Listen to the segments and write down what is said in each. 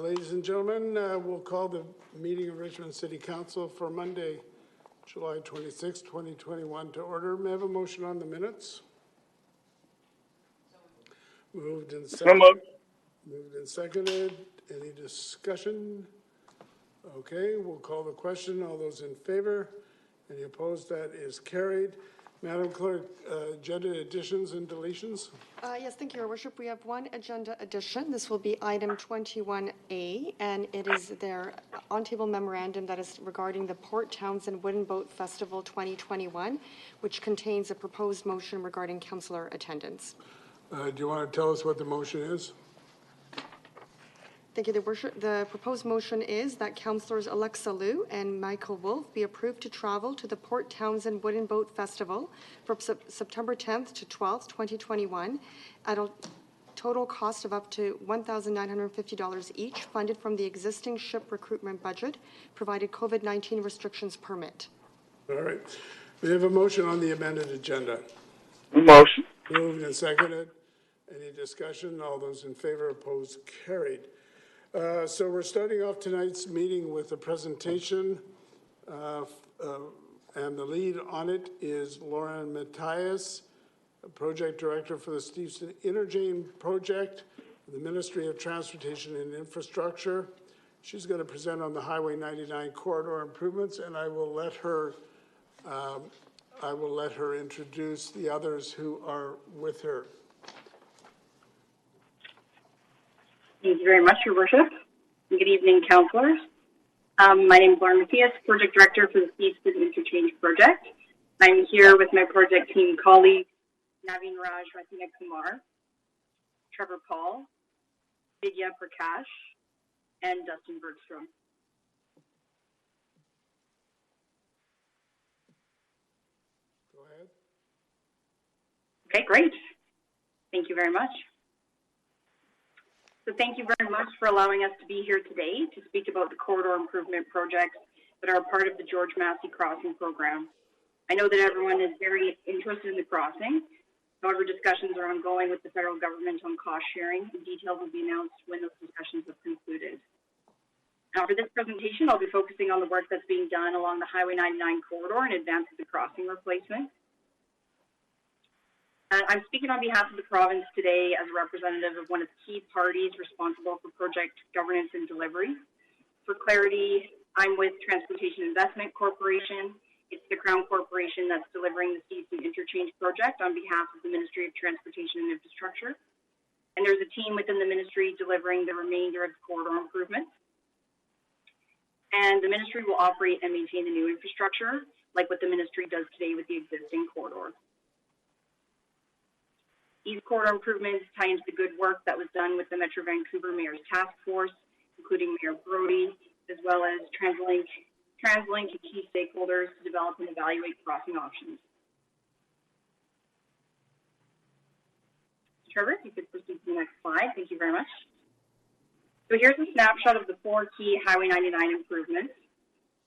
Ladies and gentlemen, we'll call the meeting of Richmond City Council for Monday, July 26, 2021 to order. May I have a motion on the minutes? Moved and seconded. Moved and seconded. Any discussion? Okay, we'll call the question. All those in favor? Any opposed? That is carried. Madam Clerk, agenda additions and deletions? Yes, thank you, Your Worship. We have one agenda addition. This will be item 21A, and it is their on-table memorandum that is regarding the Port Townsend Wooden Boat Festival 2021, which contains a proposed motion regarding councillor attendance. Do you want to tell us what the motion is? Thank you, Your Worship. The proposed motion is that councillors Alexa Liu and Michael Wolf be approved to travel to the Port Townsend Wooden Boat Festival from September 10th to 12th, 2021 at a total cost of up to $1,950 each, funded from the existing ship recruitment budget, provided COVID-19 restrictions permit. All right. We have a motion on the amended agenda. Motion. Moved and seconded. Any discussion? All those in favor, opposed, carried. So we're starting off tonight's meeting with a presentation, and the lead on it is Lauren Matthias, Project Director for the Steveston Interchange Project, the Ministry of Transportation and Infrastructure. She's going to present on the Highway 99 corridor improvements, and I will let her introduce the others who are with her. Thank you very much, Your Worship. Good evening, councillors. My name is Lauren Matthias, Project Director for the Steveston Interchange Project. I'm here with my project team colleagues, Naveen Raj, Rathina Kumar, Trevor Paul, Vidya Prakash, and Dustin Bergstrom. Go ahead. Okay, great. Thank you very much. So thank you very much for allowing us to be here today to speak about the corridor improvement projects that are part of the George Massey Crossing program. I know that everyone is very interested in the crossing. However, discussions are ongoing with the federal government on cost sharing, and details will be announced when those discussions have concluded. Now, for this presentation, I'll be focusing on the work that's being done along the Highway 99 corridor in advance of the crossing replacement. I'm speaking on behalf of the province today as a representative of one of the key parties responsible for project governance and delivery. For clarity, I'm with Transportation Investment Corporation. It's the Crown Corporation that's delivering the Steveston Interchange project on behalf of the Ministry of Transportation and Infrastructure. And there's a team within the ministry delivering the remainder of the corridor improvements. And the ministry will operate and maintain the new infrastructure, like what the ministry does today with the existing corridor. These corridor improvements tie into the good work that was done with the Metro Vancouver Mayor's Task Force, including Mayor Brody, as well as TransLink and key stakeholders to develop and evaluate crossing options. Trevor, if you could proceed to the next slide. Thank you very much. So here's a snapshot of the 4 key Highway 99 improvements.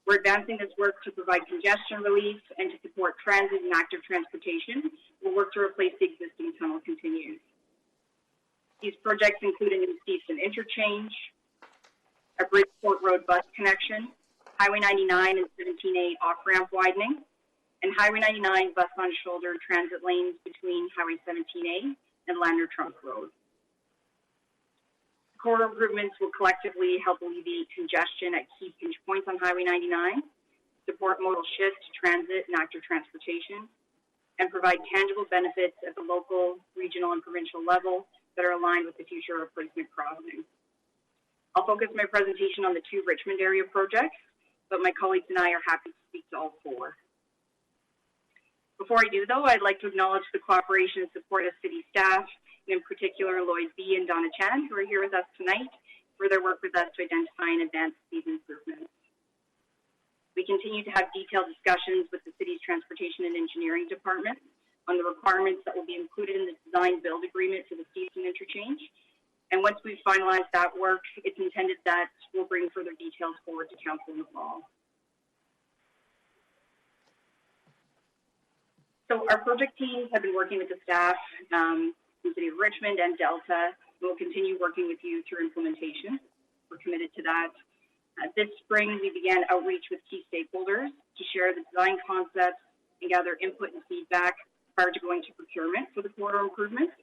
We're advancing this work to provide congestion relief and to support transit and active transportation. We'll work to replace the existing tunnel continues. These projects include a new Steveston Interchange, a Bridgeport Road bus connection, Highway 99 and 17A off-ramp widening, and Highway 99 bus on shoulder transit lanes between Highway 17A and Lander Trunk Road. Corridor improvements will collectively help alleviate congestion at key pinch points on Highway 99, support modal shift to transit and active transportation, and provide tangible benefits at the local, regional, and provincial level that are aligned with the future replacement crossing. I'll focus my presentation on the 2 Richmond area projects, but my colleagues and I are happy to speak to all 4. Before I do, though, I'd like to acknowledge the cooperation and support of city staff, and in particular Lloyd B. and Donna Chan, who are here with us tonight, for their work with us to identify and advance these improvements. We continue to have detailed discussions with the city's Transportation and Engineering Department on the requirements that will be included in the design-build agreement for the Steveston Interchange. And once we've finalized that work, it's intended that we'll bring further details forward to Council in the fall. So our project teams have been working with the staff from the City of Richmond and Delta, and will continue working with you through implementation. we're committed to that. This spring, we began outreach with key stakeholders to share the design concepts and gather input and feedback prior to going to procurement for the corridor improvements.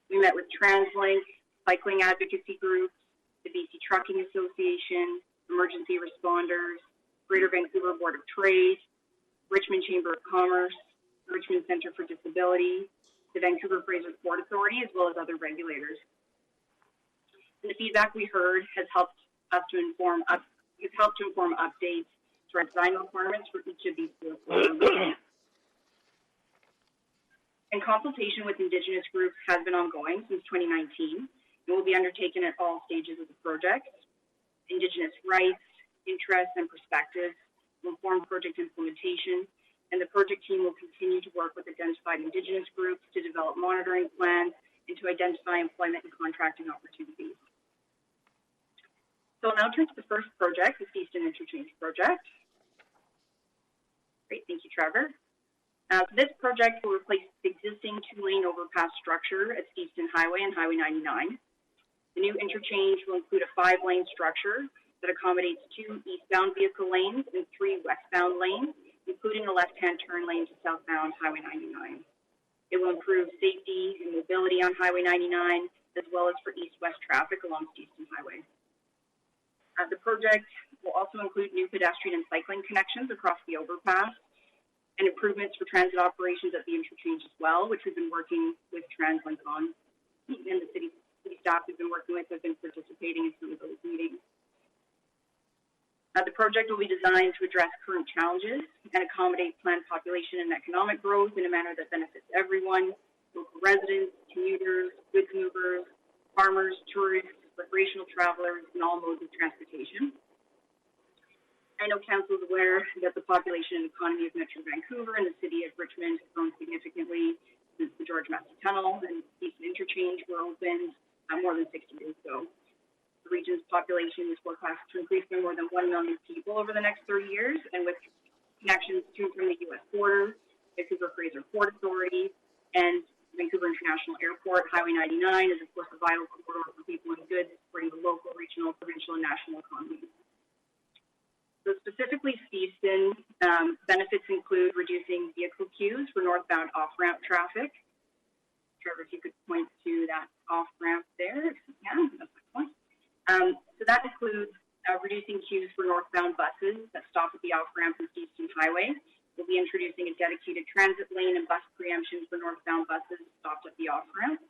We met with TransLink, cycling advocacy groups, the BC Trucking Association, emergency responders, Greater Vancouver Board of Trade, Richmond Chamber of Commerce, the Richmond Centre for Disability, the Vancouver Fraser Port Authority, as well as other regulators. And the feedback we heard has helped to inform updates to our design requirements for each of these four corridors. And consultation with Indigenous groups has been ongoing since 2019 and will be undertaken at all stages of the project. Indigenous rights, interests, and perspectives will inform project implementation, and the project team will continue to work with identified Indigenous groups to develop monitoring plans and to identify employment and contracting opportunities. So I'll now turn to the first project, the Easton Interchange Project. Great, thank you, Trevor. This project will replace the existing two-lane overpass structure at Easton Highway and Highway 99. The new interchange will include a 5-lane structure that accommodates 2 eastbound vehicle lanes and 3 westbound lanes, including a left-hand turn lane to southbound Highway 99. It will improve safety and mobility on Highway 99, as well as for east-west traffic along Easton Highway. The project will also include new pedestrian and cycling connections across the overpass and improvements for transit operations at the interchange as well, which we've been working with TransLink on. And the city staff we've been working with have been participating in some of those meetings. The project will be designed to address current challenges and accommodate planned population and economic growth in a manner that benefits everyone: local residents, commuters, goods movers, farmers, tourists, recreational travelers, and all modes of transportation. I know Council is aware that the population and economy of Metro Vancouver and the city of Richmond have grown significantly since the George Massey Tunnel and Easton Interchange were opened more than 60 years ago. The region's population is forecast to increase by more than 1 million people over the next 30 years, and with connections to and from the U.S. border, Vancouver Fraser Port Authority, and Vancouver International Airport, Highway 99 is, of course, a vital corridor for people and goods, supporting the local, regional, provincial, and national economies. So specifically, Easton benefits include reducing vehicle queues for northbound off-ramp traffic. Trevor, if you could point to that off-ramp there. Yeah, that's my point. So that includes reducing queues for northbound buses that stop at the off-ramp of Easton Highway. We'll be introducing a dedicated transit lane and bus preemption for northbound buses stopped at the off-ramp.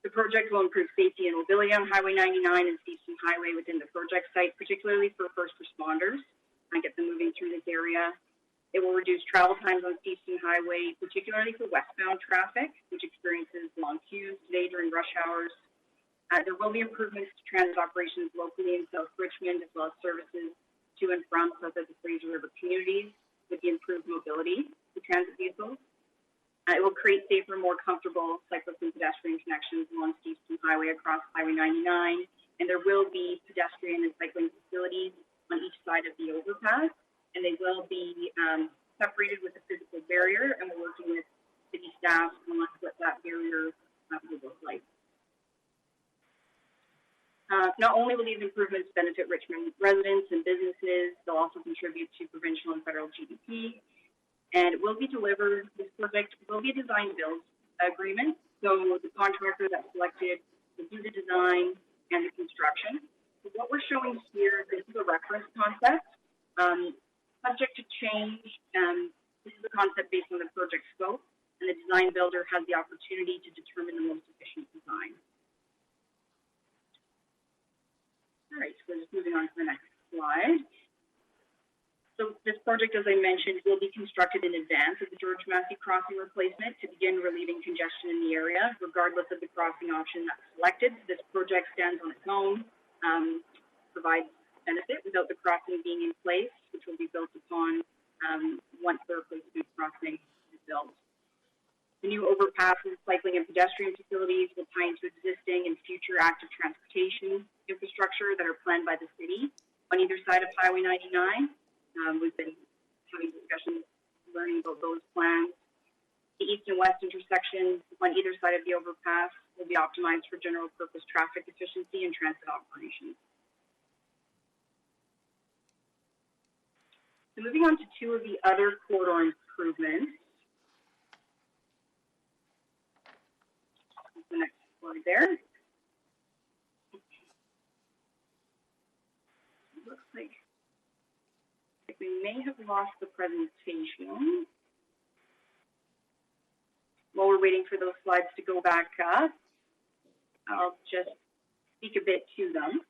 The project will improve safety and mobility on Highway 99 and Easton Highway within the project site, particularly for first responders, and get them moving through this area. It will reduce travel times on Easton Highway, particularly for westbound traffic, which experiences long queues today during rush hours. There will be improvements to transit operations locally in South Richmond, as well as services to and from South of the Fraser River communities with the improved mobility for transit vehicles. It will create safer, more comfortable cyclist and pedestrian connections along Easton Highway across Highway 99, and there will be pedestrian and cycling facilities on each side of the overpass, and they will be separated with a physical barrier, and we're working with city staff on what that barrier will look like. Not only will these improvements benefit Richmond residents and businesses, they'll also contribute to provincial and federal GDP. And it will be delivered, this project will be a design build agreement. So the contractor that's selected will do the design and the construction. So what we're showing here, this is a reference concept. Subject to change, this is a concept based on the project scope, and the design builder has the opportunity to determine the most efficient design. All right, so just moving on to the next slide. So this project, as I mentioned, will be constructed in advance of the George Massey crossing replacement to begin relieving congestion in the area, regardless of the crossing option that's selected. This project stands on its own, provides benefit without the crossing being in place, which will be built upon once the replacement crossing is built. The new overpasses, cycling and pedestrian facilities will tie into existing and future active transportation infrastructure that are planned by the city on either side of Highway 99. We've been having discussions, learning about those plans. The east and west intersections on either side of the overpass will be optimized for general purpose traffic efficiency and transit operations. So moving on to two of the other corridor improvements. The next slide there. Looks like we may have lost the presentation. While we're waiting for those slides to go back up, I'll just speak a bit to them.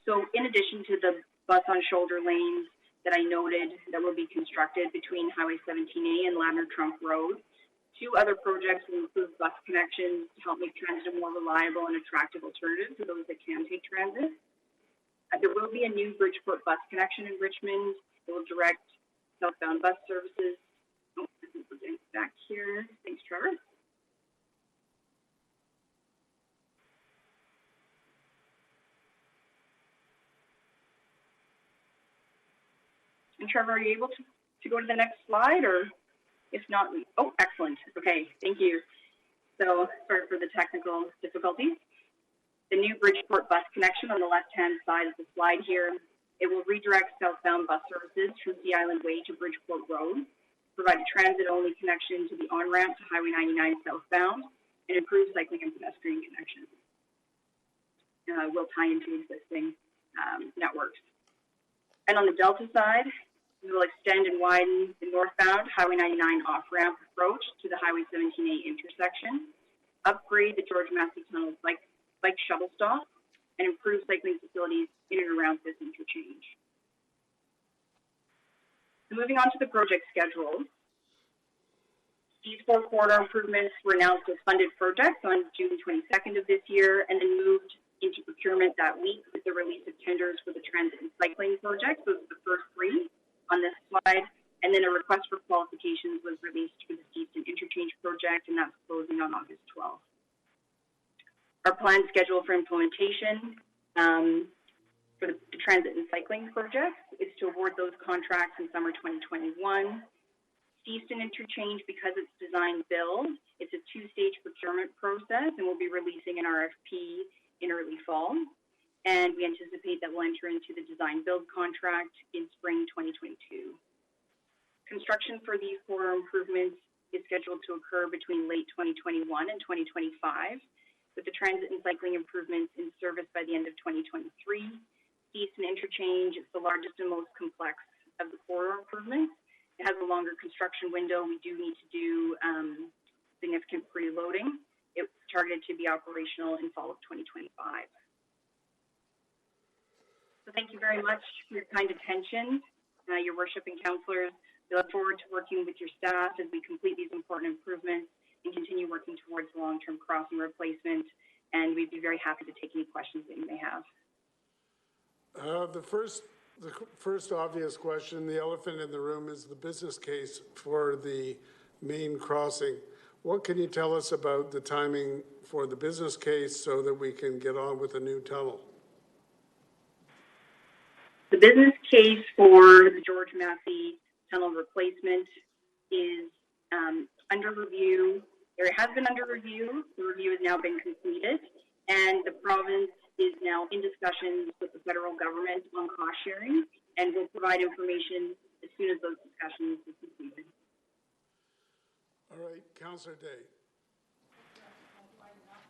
So in addition to the bus on shoulder lanes that I noted that will be constructed between Highway 17A and Ladner Trunk Road, two other projects will improve bus connections to help make transit a more reliable and attractive alternative for those that can take transit. There will be a new Bridgeport bus connection in Richmond. It will direct southbound bus services. Oh, I think we're getting back here. Thanks, Trevor. And Trevor, are you able to go to the next slide, or if not, oh, excellent. Okay, thank you. So sorry for the technical difficulties. The new Bridgeport bus connection on the left-hand side of the slide here, it will redirect southbound bus services from Sea Island Way to Bridgeport Road, provide a transit-only connection to the on-ramp to Highway 99 southbound, and improve cycling and pedestrian connections. Will tie into existing networks. And on the Delta side, we will extend and widen the northbound Highway 99 off-ramp approach to the Highway 17A intersection, upgrade the George Massey Tunnel bike shuttle stop, and improve cycling facilities in and around this interchange. So moving on to the project schedule. These four corridor improvements were announced as funded projects on June 22nd of this year, and then moved into procurement that week with the release of tenders for the transit and cycling projects. Those are the first three on this slide. And then a request for qualifications was released for the Stevenson Interchange project, and that's closing on August 12th. Our planned schedule for implementation for the transit and cycling projects is to award those contracts in summer 2021. Stevenson Interchange, because it's design build, it's a two-stage procurement process, and we'll be releasing an RFP in early fall. And we anticipate that we'll enter into the design build contract in spring 2022. Construction for these corridor improvements is scheduled to occur between late 2021 and 2025, with the transit and cycling improvements in service by the end of 2023. Stevenson Interchange is the largest and most complex of the corridor improvements. It has a longer construction window. We do need to do significant preloading. It's targeted to be operational in fall of 2025. So thank you very much for your kind attention, your worship and councillors. We look forward to working with your staff as we complete these important improvements and continue working towards the long-term crossing replacement. And we'd be very happy to take any questions that you may have. The first obvious question, the elephant in the room, is the business case for the main crossing. What can you tell us about the timing for the business case so that we can get on with a new tunnel? The business case for the George Massey tunnel replacement is under review. It has been under review. The review has now been completed, and the province is now in discussions with the federal government on cost sharing, and will provide information as soon as those discussions are completed. All right, Councillor Day.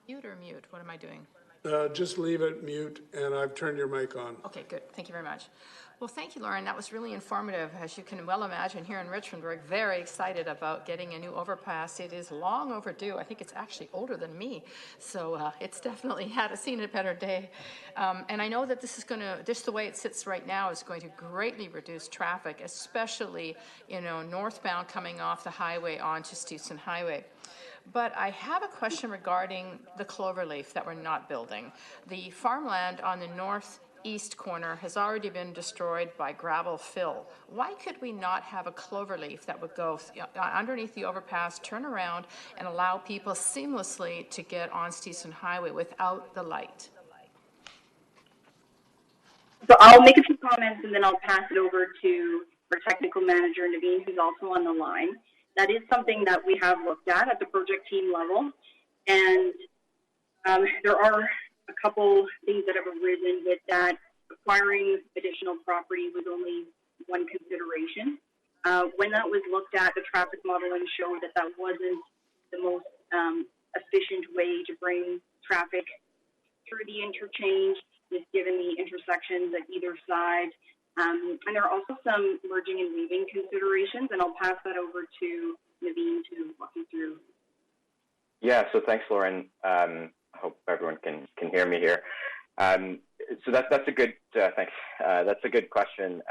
Mute or mute? What am I doing? Just leave it mute, and I've turned your mic on. Okay, good. Thank you very much. Well, thank you, Lauren. That was really informative. As you can well imagine, here in Richmond, we're very excited about getting a new overpass. It is long overdue. I think it's actually older than me. So it's definitely seen a better day. And I know that this is going to, just the way it sits right now, is going to greatly reduce traffic, especially, northbound coming off the highway onto Stevenson Highway. But I have a question regarding the cloverleaf that we're not building. The farmland on the northeast corner has already been destroyed by gravel fill. Why could we not have a cloverleaf that would go underneath the overpass, turn around, and allow people seamlessly to get on Stevenson Highway without the light? So I'll make a few comments, and then I'll pass it over to our technical manager, Naveen, who's also on the line. that is something that we have looked at the project team level. And there are a couple things that have arisen with that. Acquiring additional property was only one consideration. When that was looked at, the traffic modeling showed that that wasn't the most efficient way to bring traffic through the interchange, just given the intersections at either side. And there are also some merging and weaving considerations, and I'll pass that over to Naveen to walk you through. Yeah, so thanks, Lauren. I hope everyone can hear me here. So that's a good thanks. That's a good question,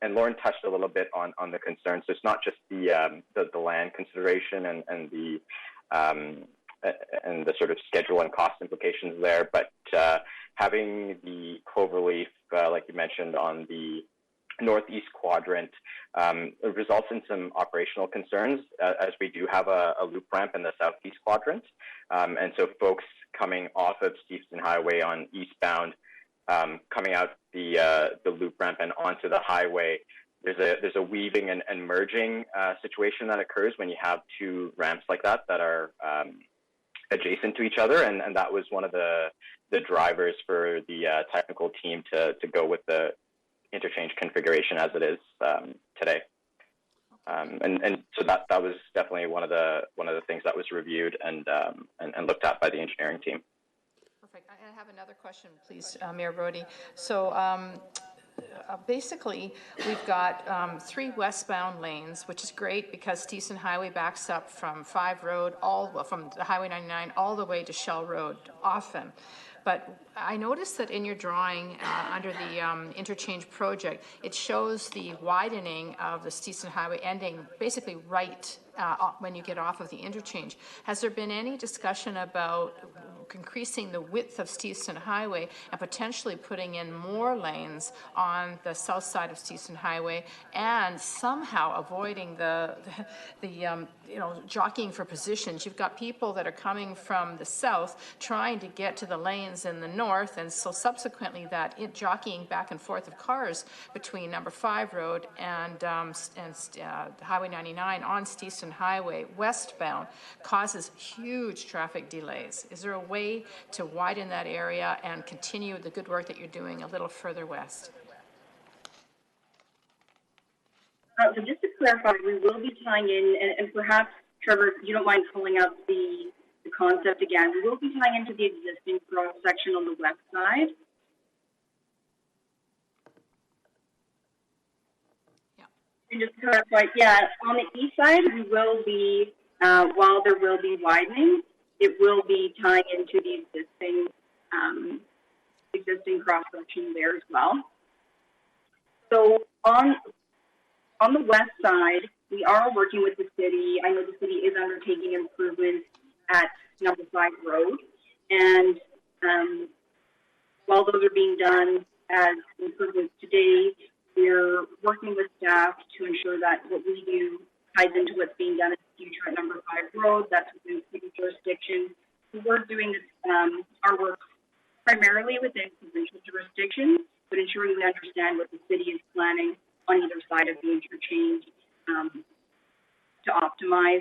and Lauren touched a little bit on the concerns. So it's not just the land consideration and the sort of schedule and cost implications there, but having the cloverleaf, like you mentioned, on the northeast quadrant results in some operational concerns, as we do have a loop ramp in the southeast quadrant, and so folks coming off of Steveston Highway on eastbound, coming out the loop ramp and onto the highway, there's a weaving and merging situation that occurs when you have two ramps like that are adjacent to each other, and that was one of the drivers for the technical team to go with the interchange configuration as it is today. And so that was definitely one of the things that was reviewed and looked at by the engineering team. Perfect. I have another question, please, Mayor Brody. So basically, we've got 3 westbound lanes, which is great because Steveston Highway backs up from 5 Road, from the Highway 99 all the way to Shell Road often. But I noticed that in your drawing under the interchange project, it shows the widening of the Steveston Highway ending basically right when you get off of the interchange. Has there been any discussion about increasing the width of Steveston Highway and potentially putting in more lanes on the south side of Steveston Highway and somehow avoiding the jockeying for positions? You've got people that are coming from the south trying to get to the lanes in the north, and so subsequently that jockeying back and forth of cars between number 5 Road and Highway 99 on Steveston Highway westbound causes huge traffic delays. Is there a way to widen that area and continue the good work that you're doing a little further west? So just to clarify, we will be tying in, and perhaps, Trevor, if you don't mind pulling up the concept again, we will be tying into the existing cross section on the west side. Yeah. And just to clarify, on the east side, we will be, while there will be widening, it will be tying into the existing cross section there as well. So on the west side, we are working with the city. I know the city is undertaking improvements at number 5 Road, and while those are being done as improvements today, we're working with staff to ensure that what we do ties into what's being done in the future at number 5 Road. That's within city jurisdiction. We're doing this, our work primarily within provincial jurisdiction, but ensuring we understand what the city is planning on either side of the interchange to optimize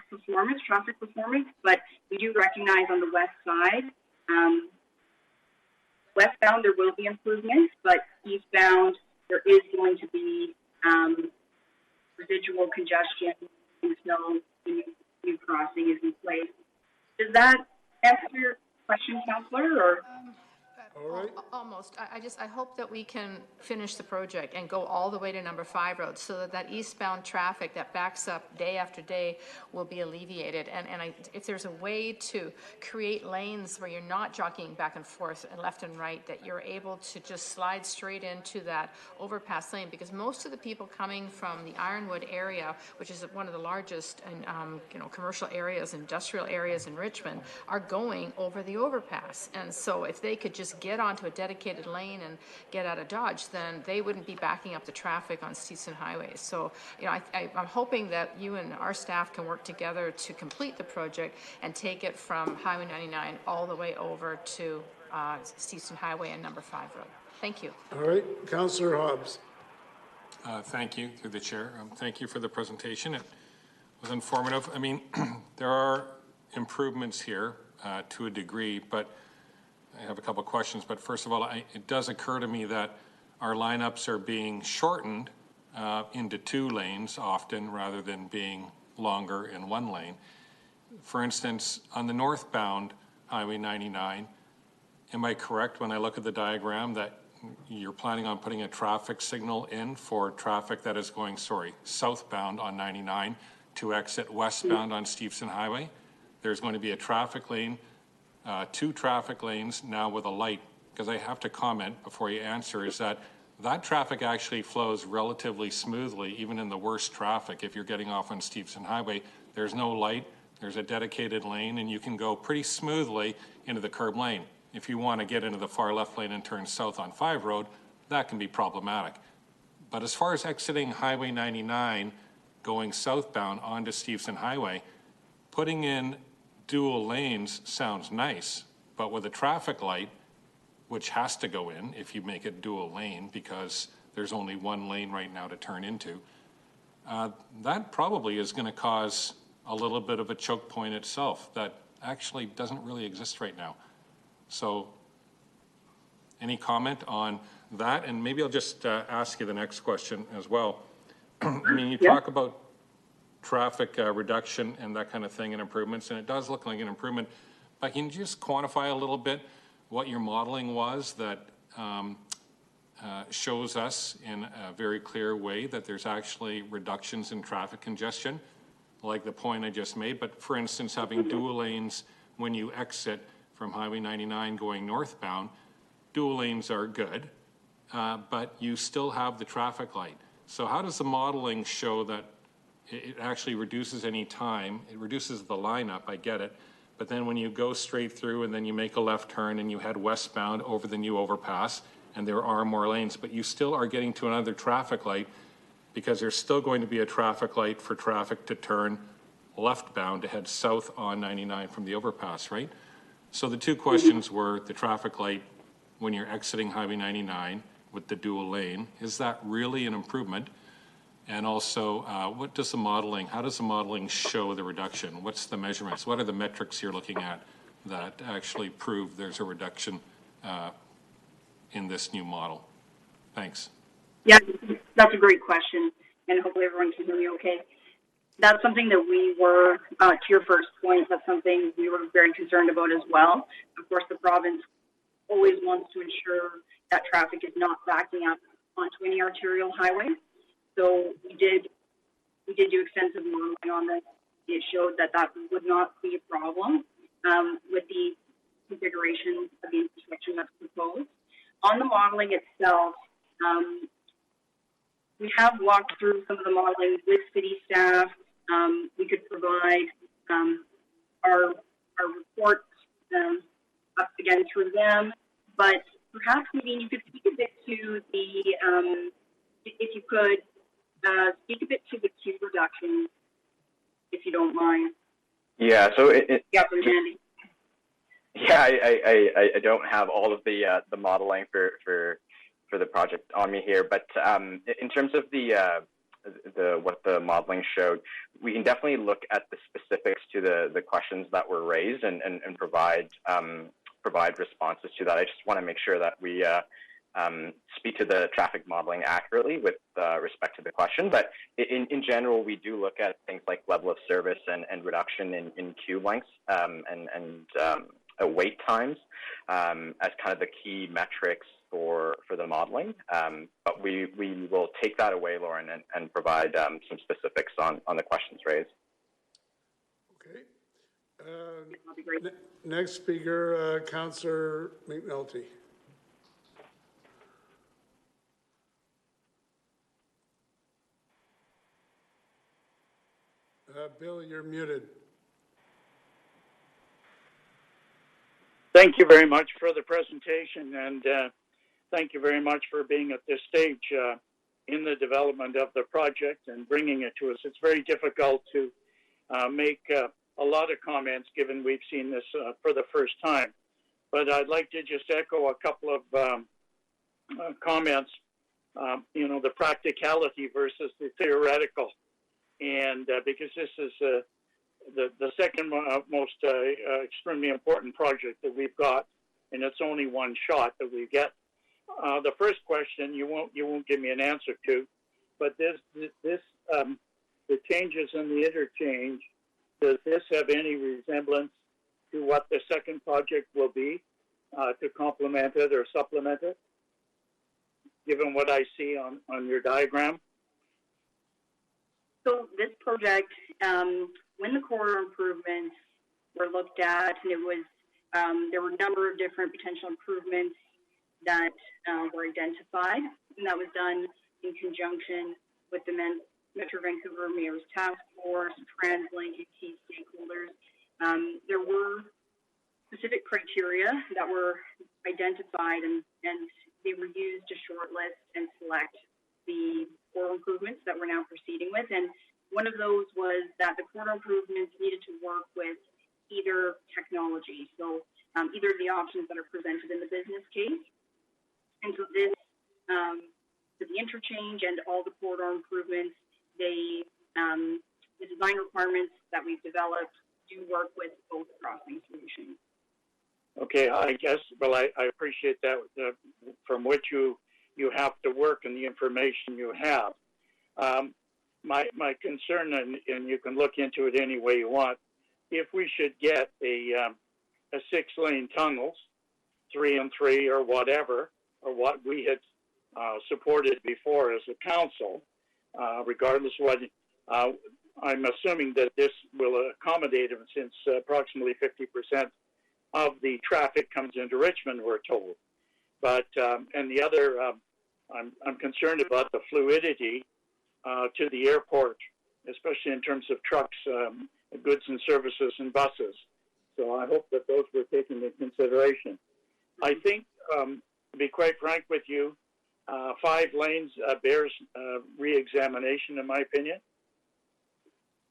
performance, traffic performance. But we do recognize on the west side, westbound there will be improvements, but eastbound there is going to be residual congestion until the new crossing is in place. Does that answer your question, Councillor? Or? All right. Almost. I hope that we can finish the project and go all the way to number 5 Road so that eastbound traffic that backs up day after day will be alleviated. And if there's a way to create lanes where you're not jockeying back and forth and left and right, that you're able to just slide straight into that overpass lane, because most of the people coming from the Ironwood area, which is one of the largest commercial areas, industrial areas in Richmond, are going over the overpass. And so if they could just get onto a dedicated lane and get out of Dodge, then they wouldn't be backing up the traffic on Steveston Highway. So, I'm hoping that you and our staff can work together to complete the project and take it from Highway 99 all the way over to Steveston Highway and number 5 Road. Thank you. All right, Councillor Hobbs. Thank you, through the chair. Thank you for the presentation. It was informative. I mean, there are improvements here to a degree, but I have a couple of questions. But first of all, it does occur to me that our lineups are being shortened into 2 lanes often rather than being longer in 1 lane. For instance, on the northbound Highway 99, am I correct when I look at the diagram that you're planning on putting a traffic signal in for traffic that is going, southbound on 99 to exit westbound on Stevenson Highway? There's going to be a traffic lane, 2 traffic lanes now with a light. Because I have to comment before you answer, is that traffic actually flows relatively smoothly, even in the worst traffic. If you're getting off on Stevenson Highway, there's no light, there's a dedicated lane, and you can go pretty smoothly into the curb lane. If you want to get into the far left lane and turn south on 5 Road, that can be problematic. But as far as exiting Highway 99, going southbound onto Stevenson Highway, putting in dual lanes sounds nice, but with a traffic light, which has to go in if you make it dual lane because there's only 1 lane right now to turn into, that probably is going to cause a little bit of a choke point itself that actually doesn't really exist right now. So any comment on that? And maybe I'll just ask you the next question as well. I mean, you talk about traffic reduction and that kind of thing and improvements, and it does look like an improvement, but can you just quantify a little bit what your modeling was that shows us in a very clear way that there's actually reductions in traffic congestion, like the point I just made? But for instance, having dual lanes when you exit from Highway 99 going northbound, dual lanes are good, but you still have the traffic light. So how does the modeling show that it actually reduces any time? It reduces the lineup, I get it, but then when you go straight through and then you make a left turn and you head westbound over the new overpass and there are more lanes, but you still are getting to another traffic light because there's still going to be a traffic light for traffic to turn leftbound to head south on 99 from the overpass, right? So the 2 questions were the traffic light when you're exiting Highway 99 with the dual lane, is that really an improvement? And also, what does the modeling, how does the modeling show the reduction? What's the measurements? What are the metrics you're looking at that actually prove there's a reduction in this new model? Thanks. Yeah, that's a great question, and hopefully everyone can hear me okay. That's something that we were, to your first point, that's something we were very concerned about as well. Of course, the province always wants to ensure that traffic is not backing up onto any arterial highway. So we did do extensive modeling on this. It showed that would not be a problem with the configuration of the intersection that's proposed. On the modeling itself, we have walked through some of the modeling with city staff. We could provide our reports up again through them, but perhaps maybe you could speak a bit to the, if you could speak a bit to the queue reduction, if you don't mind. Yeah. So Yeah, from Andy. Yeah, I don't have all of the modeling for the project on me here, but in terms of what the modeling showed, we can definitely look at the specifics to the questions that were raised and provide responses to that. I just want to make sure that we speak to the traffic modeling accurately with respect to the question. But in general, we do look at things like level of service and reduction in queue lengths and wait times as kind of the key metrics for the modeling. But we will take that away, Lauren, and provide some specifics on the questions raised. Okay. Next speaker, Councillor McNulty. Bill, you're muted. Thank you very much for the presentation, and thank you very much for being at this stage in the development of the project and bringing it to us. It's very difficult to make a lot of comments given we've seen this for the first time. But I'd like to just echo a couple of comments the practicality versus the theoretical. And because this is the second most extremely important project that we've got, and it's only one shot that we get. The first question you won't give me an answer to, but the changes in the interchange, does this have any resemblance to what the second project will be to complement it or supplement it, given what I see on your diagram? So this project, when the corridor improvements were looked at, and it was there were a number of different potential improvements that were identified, and that was done in conjunction with the Metro Vancouver Mayor's Task Force, TransLink, and key stakeholders. There were specific criteria that were identified, and they were used to shortlist and select the corridor improvements that we're now proceeding with. And one of those was that the corridor improvements needed to work with either technology, so either of the options that are presented in the business case. And so this, for the interchange and all the corridor improvements, the design requirements that we've developed do work with both crossing solutions. Okay, I guess, well, I appreciate that from which you have to work and the information you have. My concern, and you can look into it any way you want, if we should get a 6-lane tunnels, 3 and 3 or whatever, or what we had supported before as a council, regardless of what, I'm assuming that this will accommodate them, since approximately 50% of the traffic comes into Richmond, we're told. But, and the other, I'm concerned about the fluidity to the airport, especially in terms of trucks, goods and services, and buses. So I hope that those were taken into consideration. I think, to be quite frank with you, 5 lanes bears re-examination, in my opinion.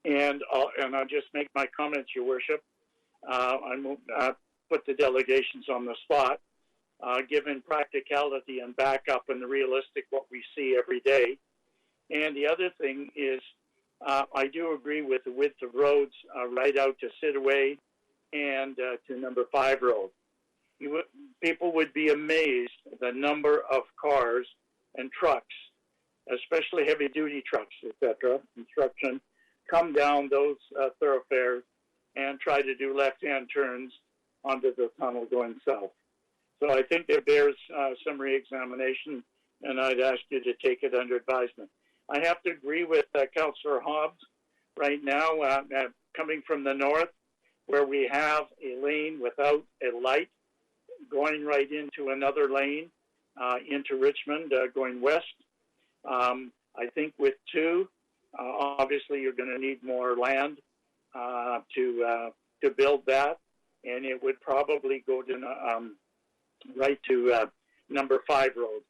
And I'll just make my comments, Your Worship. I won't put the delegations on the spot, given practicality and backup and the realistic what we see every day. And the other thing is, I do agree with the width of roads right out to Sidaway and to number 5 road. People would be amazed at the number of cars and trucks, especially heavy-duty trucks, etc., construction, come down those thoroughfares and try to do left-hand turns onto the tunnel going south. So I think it bears some re-examination, and I'd ask you to take it under advisement. I have to agree with Councillor Hobbs right now, coming from the north, where we have a lane without a light, going right into another lane into Richmond, going west. I think with 2, obviously you're going to need more land to build that, and it would probably go to right to number 5 road.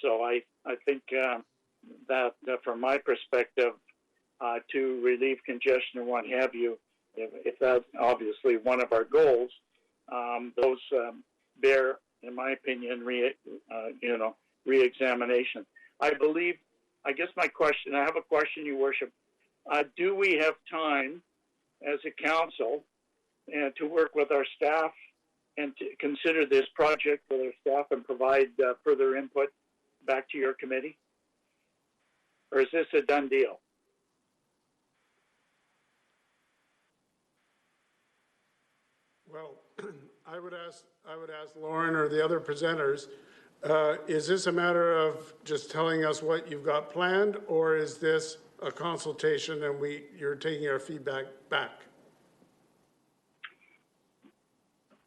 So I think that from my perspective, to relieve congestion and what have you, if that's obviously one of our goals, those bear, in my opinion, re-examination. I guess my question, I have a question, Your Worship. Do we have time as a council to work with our staff and to consider this project with our staff and provide further input back to your committee? Or is this a done deal? Well, I would ask Lauren or the other presenters, is this a matter of just telling us what you've got planned, or is this a consultation and you're taking our feedback back?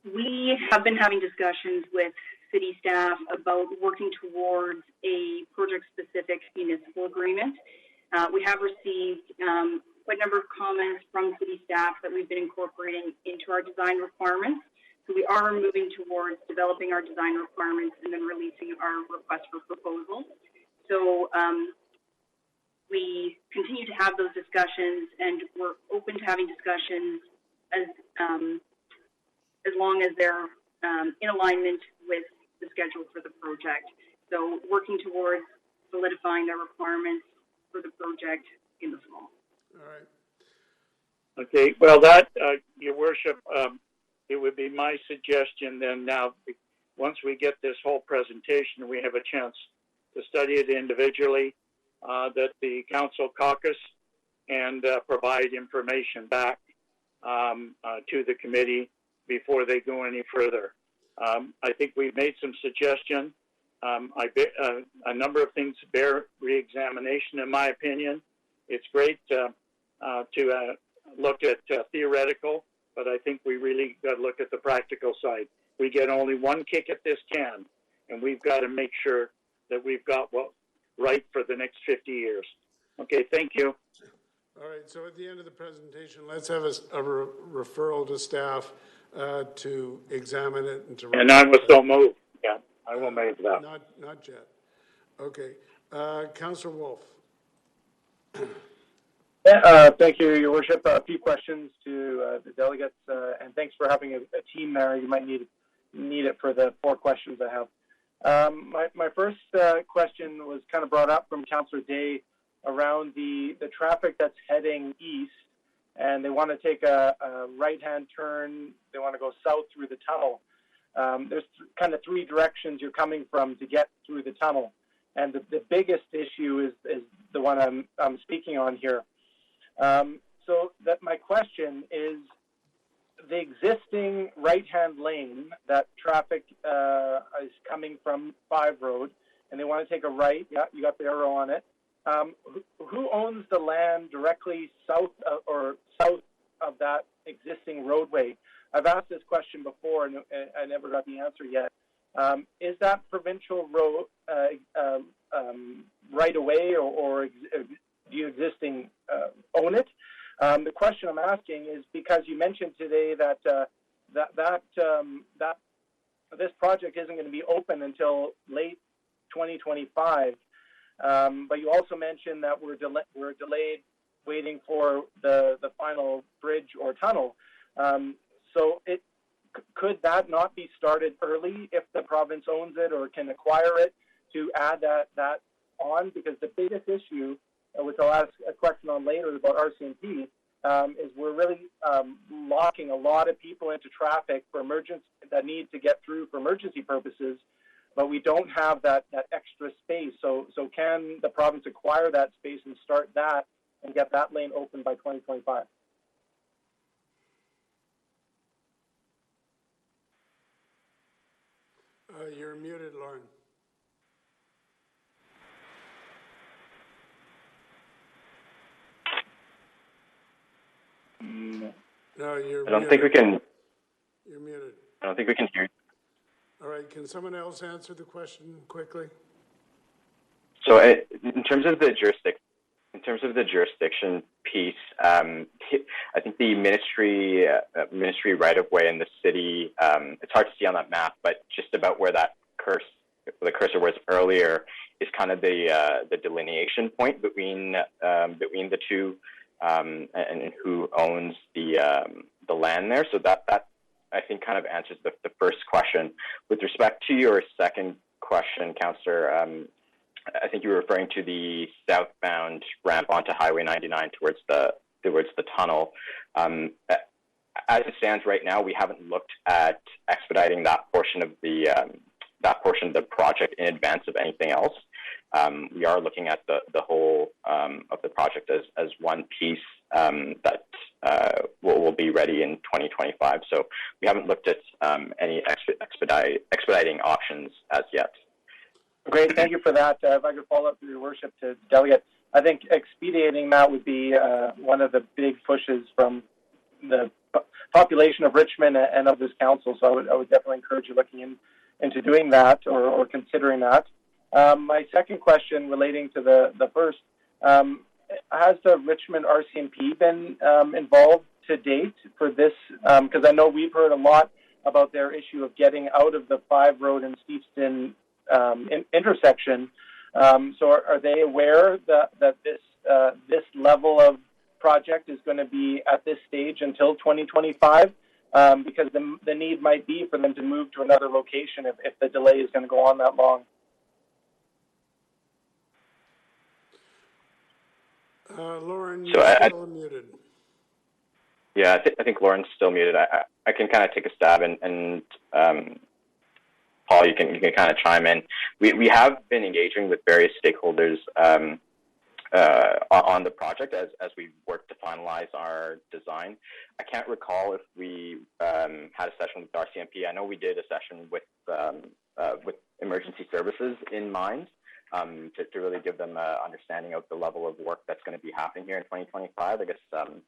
We have been having discussions with city staff about working towards a project-specific municipal agreement. We have received quite a number of comments from city staff that we've been incorporating into our design requirements. So we are moving towards developing our design requirements and then releasing our request for proposals. So we continue to have those discussions, and we're open to having discussions as long as they're in alignment with the schedule for the project. So working towards solidifying their requirements for the project in the fall. All right. Okay, well, that, Your Worship, it would be my suggestion then now, once we get this whole presentation, we have a chance to study it individually, that the council caucus and provide information back to the committee before they go any further. I think we've made some suggestions. A number of things bear re-examination, in my opinion. It's great to look at theoretical, but I think we really got to look at the practical side. We get only one kick at this can, and we've got to make sure that we've got what right for the next 50 years. Okay, thank you. All right, so at the end of the presentation, let's have a referral to staff to examine it and to... And I will so move. Yeah, I will make that. Not yet. Okay. Councillor Wolf. Thank you, Your Worship. A few questions to the delegates, and thanks for having a team there. You might need it for the 4 questions I have. My first question was kind of brought up from Councillor Day around the traffic that's heading east, and they want to take a right-hand turn. They want to go south through the tunnel. There's kind of 3 directions you're coming from to get through the tunnel, and the biggest issue is the one I'm speaking on here. So that my question is, the existing right-hand lane that traffic is coming from 5 Road, and they want to take a right. Yeah, you got the arrow on it. Who owns the land directly south of that existing roadway? I've asked this question before, and I never got the answer yet. Is that provincial road right away, or do you existing own it? The question I'm asking is because you mentioned today that this project isn't going to be open until late 2025. But you also mentioned that we're delayed waiting for the final bridge or tunnel. So could that not be started early if the province owns it or can acquire it to add that on? Because the biggest issue, which I'll ask a question on later about RCMP, is we're really locking a lot of people into traffic for emergency that need to get through for emergency purposes, but we don't have that extra space. So can the province acquire that space and start that and get that lane open by 2025? You're muted, Lauren. No, you're I don't think we can. You're muted. I don't think we can hear you. All right, can someone else answer the question quickly? So in terms of the jurisdiction piece, I think the ministry right of way in the city, it's hard to see on that map, but just about where the cursor was earlier is kind of the delineation point between the two, and who owns the land there. So that I think kind of answers the first question. With respect to your second question, Councillor, I think you were referring to the southbound ramp onto Highway 99 towards the tunnel. As it stands right now, we haven't looked at expediting that portion of the project in advance of anything else. We are looking at the whole of the project as one piece that will be ready in 2025. So we haven't looked at any expediting options as yet. Great, thank you for that. If I could follow up with Your Worship to delegate, I think expediting that would be one of the big pushes from the population of Richmond and of this council. So I would definitely encourage you looking into doing that or considering that. My second question relating to the first, has the Richmond RCMP been involved to date for this? Because I know we've heard a lot about their issue of getting out of the 5 Road and Steveston intersection. So are they aware that this level of project is going to be at this stage until 2025? Because the need might be for them to move to another location if the delay is going to go on that long. Lauren, So you're still muted. Yeah, I think Lauren's still muted. I can kind of take a stab, and Paul, you can kind of chime in. We have been engaging with various stakeholders on the project as we work to finalize our design. I can't recall if we had a session with RCMP. I know we did a session with emergency services in mind to really give them an understanding of the level of work that's going to be happening here in 2025. I guess,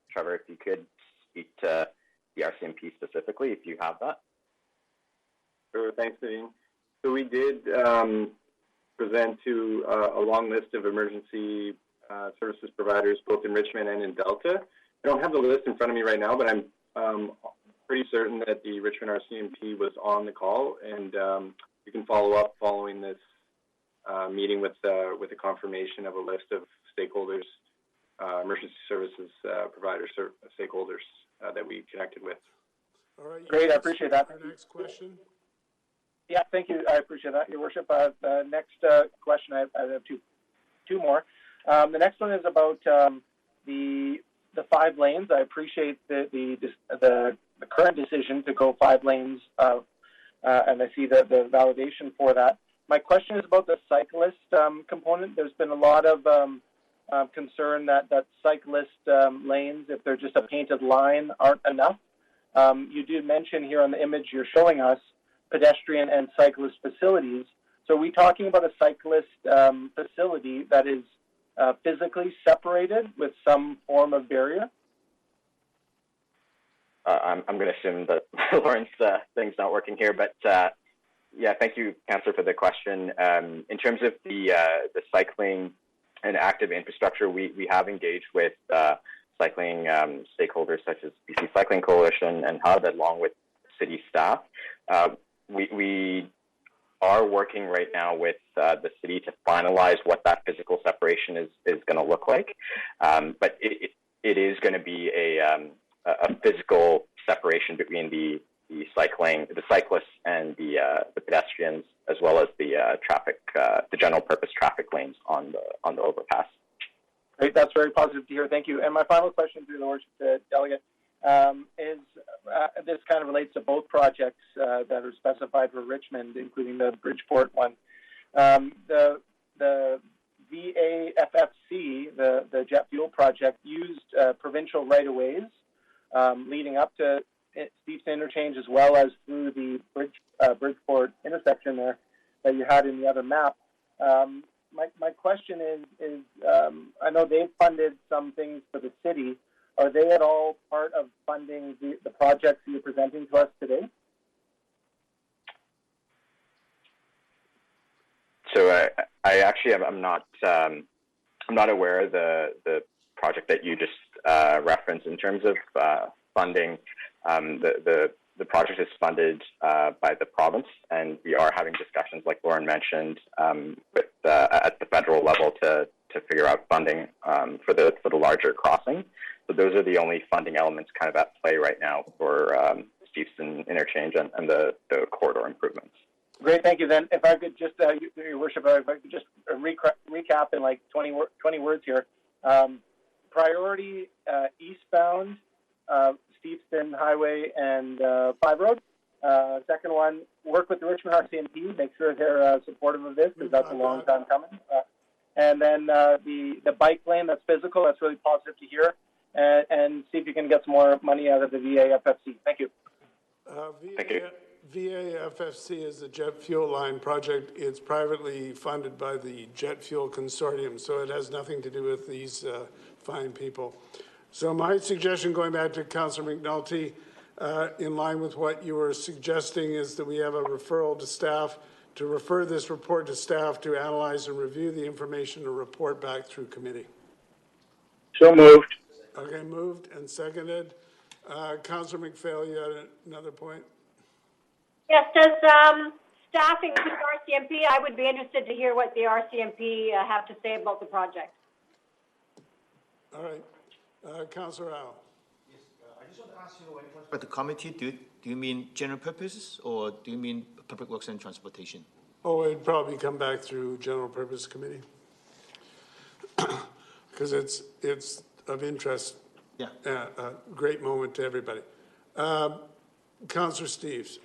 Trevor, if you could speak to the RCMP specifically, if you have that. Sure, thanks, Nadine. So we did present to a long list of emergency services providers, both in Richmond and in Delta. I don't have the list in front of me right now, but I'm pretty certain that the Richmond RCMP was on the call, and we can follow up following this meeting with a confirmation of a list of stakeholders, emergency services providers, stakeholders that we connected with. All right. Great, I appreciate that. Our next question. Yeah, thank you. I appreciate that, Your Worship. The next question, I have two more. The next one is about the 5 lanes. I appreciate the current decision to go 5 lanes, and I see the validation for that. My question is about the cyclist component. There's been a lot of concern that cyclist lanes, if they're just a painted line, aren't enough. You did mention here on the image you're showing us pedestrian and cyclist facilities. So are we talking about a cyclist facility that is physically separated with some form of barrier? I'm going to assume that Lauren's thing's not working here, but yeah, thank you, Councillor, for the question. In terms of the cycling and active infrastructure, we have engaged with cycling stakeholders such as BC Cycling Coalition and HUB, along with city staff. We are working right now with the city to finalize what that physical separation is going to look like, but it is going to be a physical separation between the cyclists and the pedestrians, as well as the the general purpose traffic lanes on the overpass. Great, that's very positive to hear. Thank you. And my final question to the worship delegate is this kind of relates to both projects that are specified for Richmond, including the Bridgeport one. The VAFFC, the jet fuel project, used provincial right-of-ways leading up to Steveston Interchange, as well as through the Bridgeport intersection there that you had in the other map. My question is I know they've funded some things for the city. Are they at all part of funding the projects you're presenting to us today? So I actually I'm not aware of the project that you just referenced. In terms of funding, the project is funded by the province, and we are having discussions, like Lauren mentioned, with at the federal level to figure out funding for the larger crossing. So those are the only funding elements kind of at play right now for Steveston Interchange and the corridor improvements. Great, thank you. Then, if I could just, Your Worship, if I could just recap in like 20 words here. Priority eastbound Steveston Highway and 5 Road. Second one, work with the Richmond RCMP, make sure they're supportive of this, because that's a long time coming. And then the bike lane, that's physical, that's really positive to hear. And see if you can get some more money out of the VAFFC. Thank you. Thank you. VAFFC is the jet fuel line project. It's privately funded by the Jet Fuel Consortium, so it has nothing to do with these fine people. So my suggestion, going back to Councillor McNulty, in line with what you were suggesting, is that we have a referral to staff to refer this report to staff to analyze and review the information and report back through committee. So moved. Okay, moved and seconded. Councillor McPhail, you had another point? Yes, does staff include RCMP? I would be interested to hear what the RCMP have to say about the project. All right. Councillor Al. Yes, I just want to ask you, when it comes to the committee, do you mean general purposes, or do you mean public works and transportation? Oh, it'd probably come back through general purpose committee. because it's of interest. Yeah. A great moment to everybody. Councillor Steves.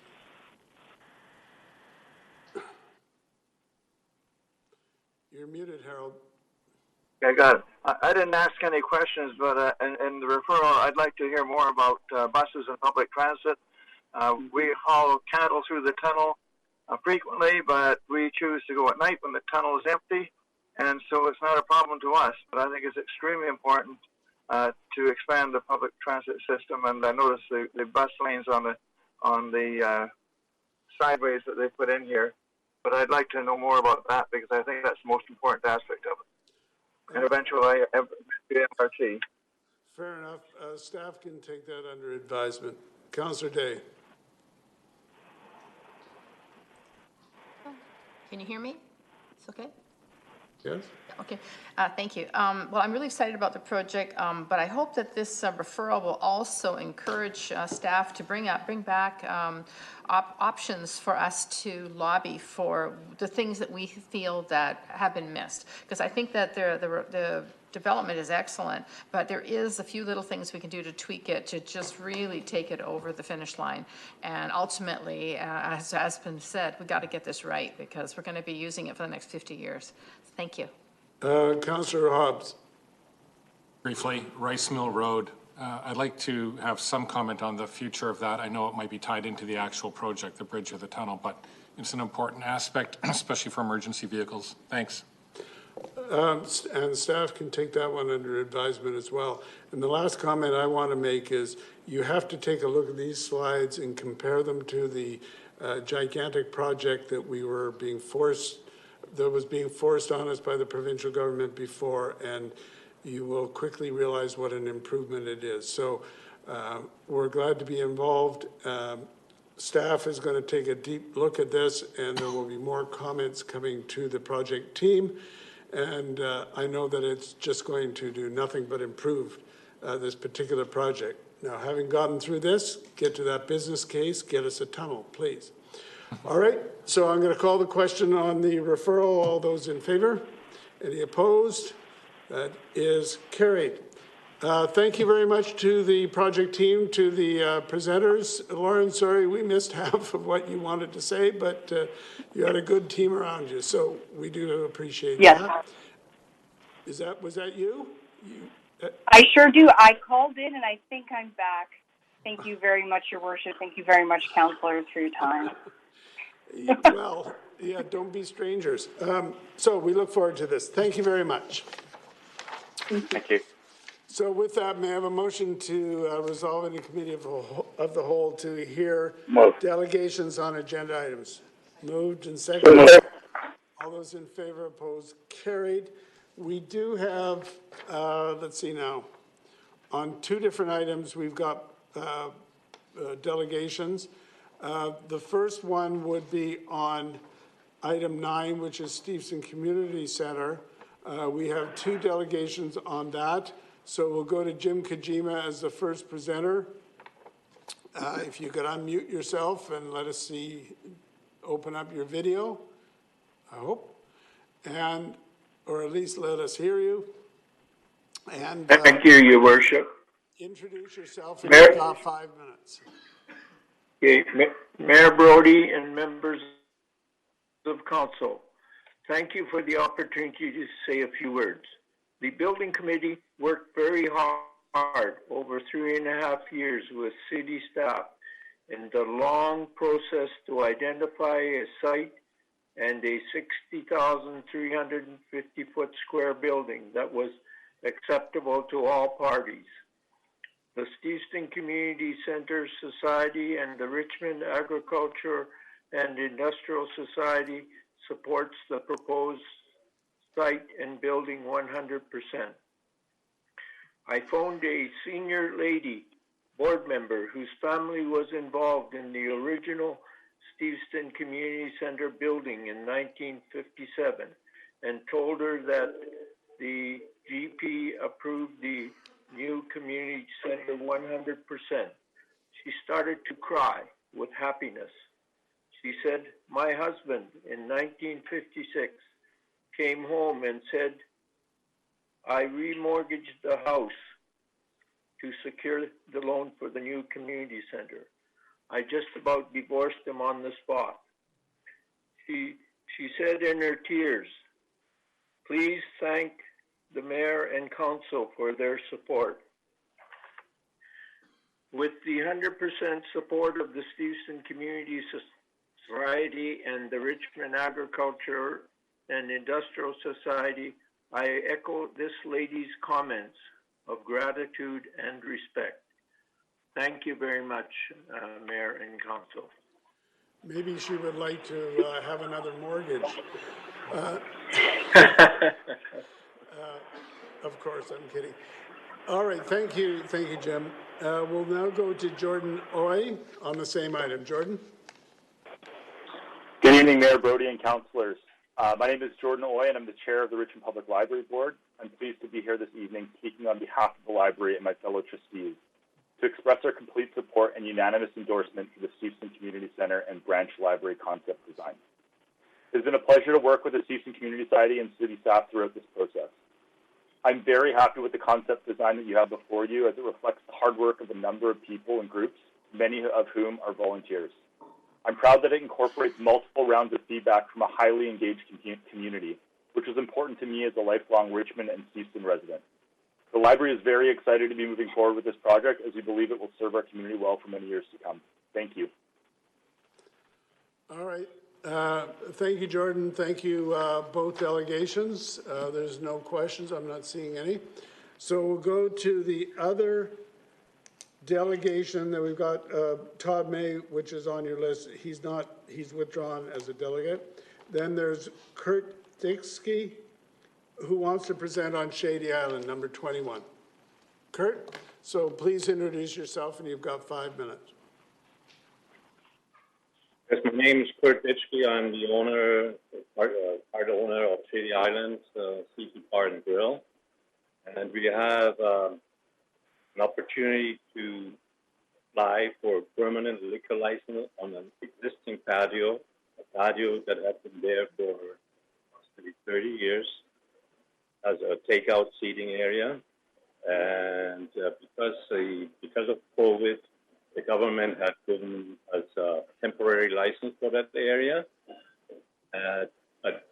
You're muted, Harold. I got it. I didn't ask any questions, but in the referral, I'd like to hear more about buses and public transit. We haul cattle through the tunnel frequently, but we choose to go at night when the tunnel is empty, and so it's not a problem to us. But I think it's extremely important to expand the public transit system, and I noticed the bus lanes on the sideways that they put in here. But I'd like to know more about that because I think that's the most important aspect of it. And eventually, MRT. Fair enough. Staff can take that under advisement. Councillor Day. Can you hear me? It's okay? Yes? Okay, thank you. Well, I'm really excited about the project, but I hope that this referral will also encourage staff to bring back options for us to lobby for the things that we feel that have been missed. Because I think that the development is excellent, but there is a few little things we can do to tweak it to just really take it over the finish line. And ultimately, as has been said, we got to get this right because we're going to be using it for the next 50 years. Thank you. Councillor Hobbs. Briefly, Rice Mill Road. I'd like to have some comment on the future of that. I know it might be tied into the actual project, the bridge or the tunnel, but it's an important aspect, especially for emergency vehicles. Thanks. And staff can take that one under advisement as well. And the last comment I want to make is you have to take a look at these slides and compare them to the gigantic project that was being forced on us by the provincial government before, and you will quickly realize what an improvement it is. So we're glad to be involved. Staff is going to take a deep look at this, and there will be more comments coming to the project team. And I know that it's just going to do nothing but improve this particular project. Now, having gotten through this, get to that business case, get us a tunnel, please. All right, so I'm going to call the question on the referral. All those in favor? Any opposed? That is carried. Thank you very much to the project team, to the presenters. Lauren, sorry we missed half of what you wanted to say, but you had a good team around you, so we do appreciate that. Was that you? I sure do. I called in and I think I'm back. Thank you very much, Your Worship. Thank you very much, councillors, for your time. Well, yeah, don't be strangers. So we look forward to this. Thank you very much. Thank you. So with that, may I have a motion to resolve in the committee of the whole to hear delegations on agenda items? Moved and seconded. All those in favor, opposed, carried. We do have, let's see now, on two different items, we've got delegations. The first one would be on item 9, which is Stevenson Community Center. We have two delegations on that. So we'll go to Jim Kojima as the first presenter. If you could unmute yourself and let us see, open up your video, I hope, and, or at least let us hear you. And thank you, Your Worship. Introduce yourself in about 5 minutes. Okay, Mayor Brody and members of council, thank you for the opportunity to say a few words. The building committee worked very hard over 3.5 years with city staff in the long process to identify a site and a 60,350-foot square building that was acceptable to all parties. The Stevenson Community Center Society and the Richmond Agriculture and Industrial Society supports the proposed site and building 100%. I phoned a senior lady board member whose family was involved in the original Stevenson Community Center building in 1957 and told her that the GP approved the new community center 100%. She started to cry with happiness. She said, "My husband in 1956 came home and said, I remortgaged the house to secure the loan for the new community center. I just about divorced him on the spot. She said in her tears, please thank the mayor and council for their support. With the 100% support of the Steveston Community Society and the Richmond Agriculture and Industrial Society, I echo this lady's comments of gratitude and respect. Thank you very much, Mayor and Council. Maybe she would like to have another mortgage. Of course, I'm kidding. All right, thank you, Jim. We'll now go to Jordan Oy on the same item. Jordan? Good evening, Mayor Brody and councillors. My name is Jordan Oy, and I'm the chair of the Richmond Public Library Board. I'm pleased to be here this evening speaking on behalf of the library and my fellow trustees to express our complete support and unanimous endorsement for the Steveston Community Center and branch library concept design. It's been a pleasure to work with the Steveston Community Society and city staff throughout this process. I'm very happy with the concept design that you have before you, as it reflects the hard work of a number of people and groups, many of whom are volunteers. I'm proud that it incorporates multiple rounds of feedback from a highly engaged community, which is important to me as a lifelong Richmond and Steveston resident. The library is very excited to be moving forward with this project, as we believe it will serve our community well for many years to come. Thank you. All right. Thank you, Jordan. Thank you, both delegations. There's no questions. I'm not seeing any. So we'll go to the other delegation that we've got, Todd May, which is on your list. He's withdrawn as a delegate. Then there's Kurt Dixke, who wants to present on Shady Island, number 21. Kurt, so please introduce yourself, and you've got 5 minutes. Yes, my name is Kurt Dixke. I'm the owner, part owner of Shady Island Seafood Bar and Grill. And we have an opportunity to apply for a permanent liquor license on an existing patio, a patio that has been there for maybe 30 years as a takeout seating area. And because of COVID, the government had given us a temporary license for that area. But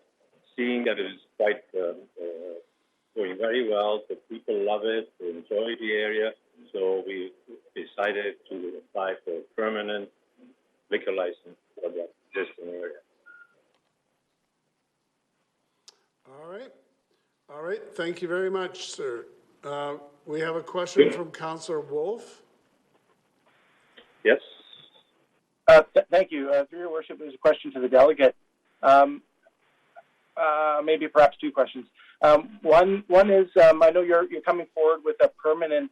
seeing that it is quite going very well, the people love it, they enjoy the area, so we decided to apply for a permanent liquor license for that existing area. All right. Thank you very much, sir. We have a question from Councillor Wolf. Yes. Thank you. Through your worship, there's a question to the delegate. Maybe perhaps two questions. One is, I know you're coming forward with a permanent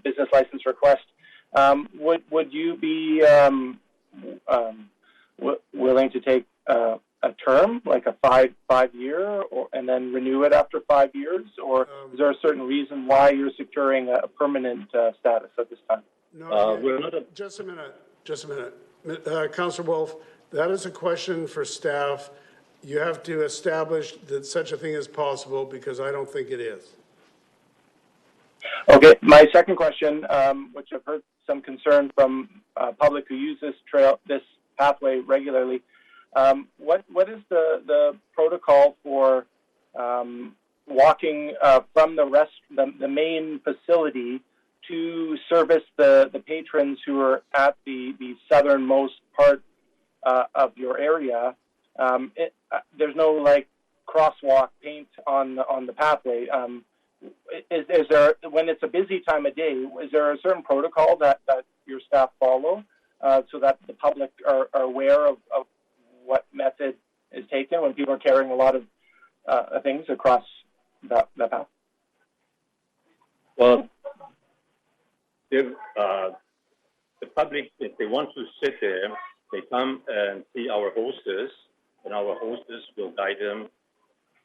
business license request. Would you be willing to take a term, like a five year, and then renew it after 5 years, or is there a certain reason why you're securing a permanent status at this time? No, just a minute. Councillor Wolf, that is a question for staff. You have to establish that such a thing is possible, because I don't think it is. Okay, my second question, which I've heard some concern from public who use this pathway regularly. What is the protocol for walking from the main facility to service the patrons who are at the southernmost part of your area? There's no crosswalk paint on the pathway. Is there, when it's a busy time of day, is there a certain protocol that your staff follow so that the public are aware of what method is taken when people are carrying a lot of things across that path? Well, the public, if they want to sit there, they come and see our hostess, and our hostess will guide them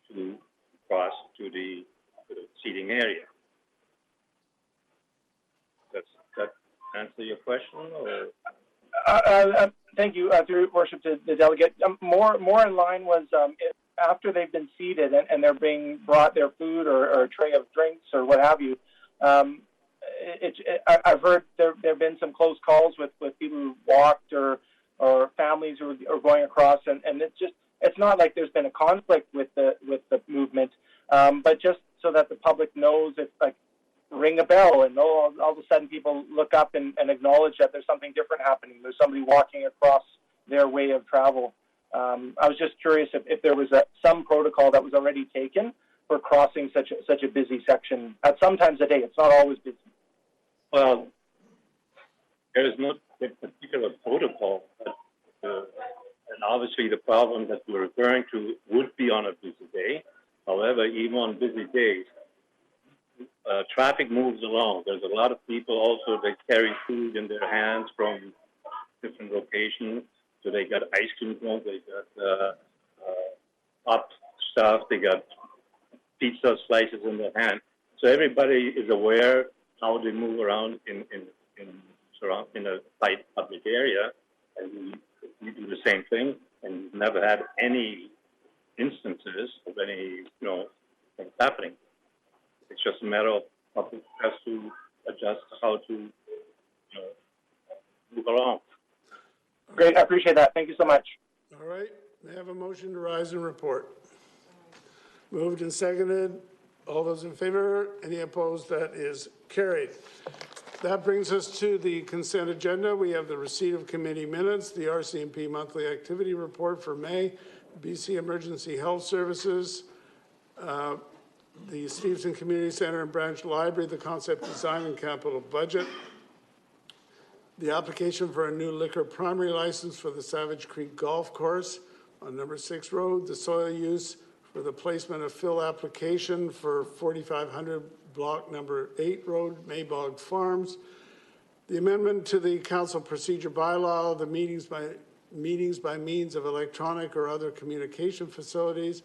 to cross to the seating area. Does that answer your question? Or? Thank you, through worship to the delegate. More in line was after they've been seated and they're being brought their food or a tray of drinks or what have you, I've heard there have been some close calls with people who walked or families who are going across, and it's not like there's been a conflict with the movement, but just so that the public knows, it's like ring a bell and all of a sudden people look up and acknowledge that there's something different happening. There's somebody walking across their way of travel. I was just curious if there was some protocol that was already taken for crossing such a busy section at some times a day. It's not always busy. Well, there is not a particular protocol, but, and obviously the problem that you're referring to would be on a busy day. However, even on busy days, traffic moves along. There's a lot of people also that carry food in their hands from different locations. So they got ice cream cones, they got hot stuff, they got pizza slices in their hand. So everybody is aware how they move around in a tight public area, and we do the same thing, and we've never had any instances of any things happening. It's just a matter of public has to adjust how to move along. Great, I appreciate that. Thank you so much. All right, may I have a motion to rise and report? Moved and seconded. All those in favor? Any opposed? That is carried. That brings us to the consent agenda. We have the receipt of committee minutes, the RCMP monthly activity report for May, BC Emergency Health Services, the Stevenson Community Center and Branch Library, the concept design and capital budget, the application for a new liquor primary license for the Savage Creek Golf Course on number 6 Road, the soil use for the placement of fill application for 4500 block number 8 Road, Maybog Farms, the amendment to the council procedure bylaw, the meetings by means of electronic or other communication facilities,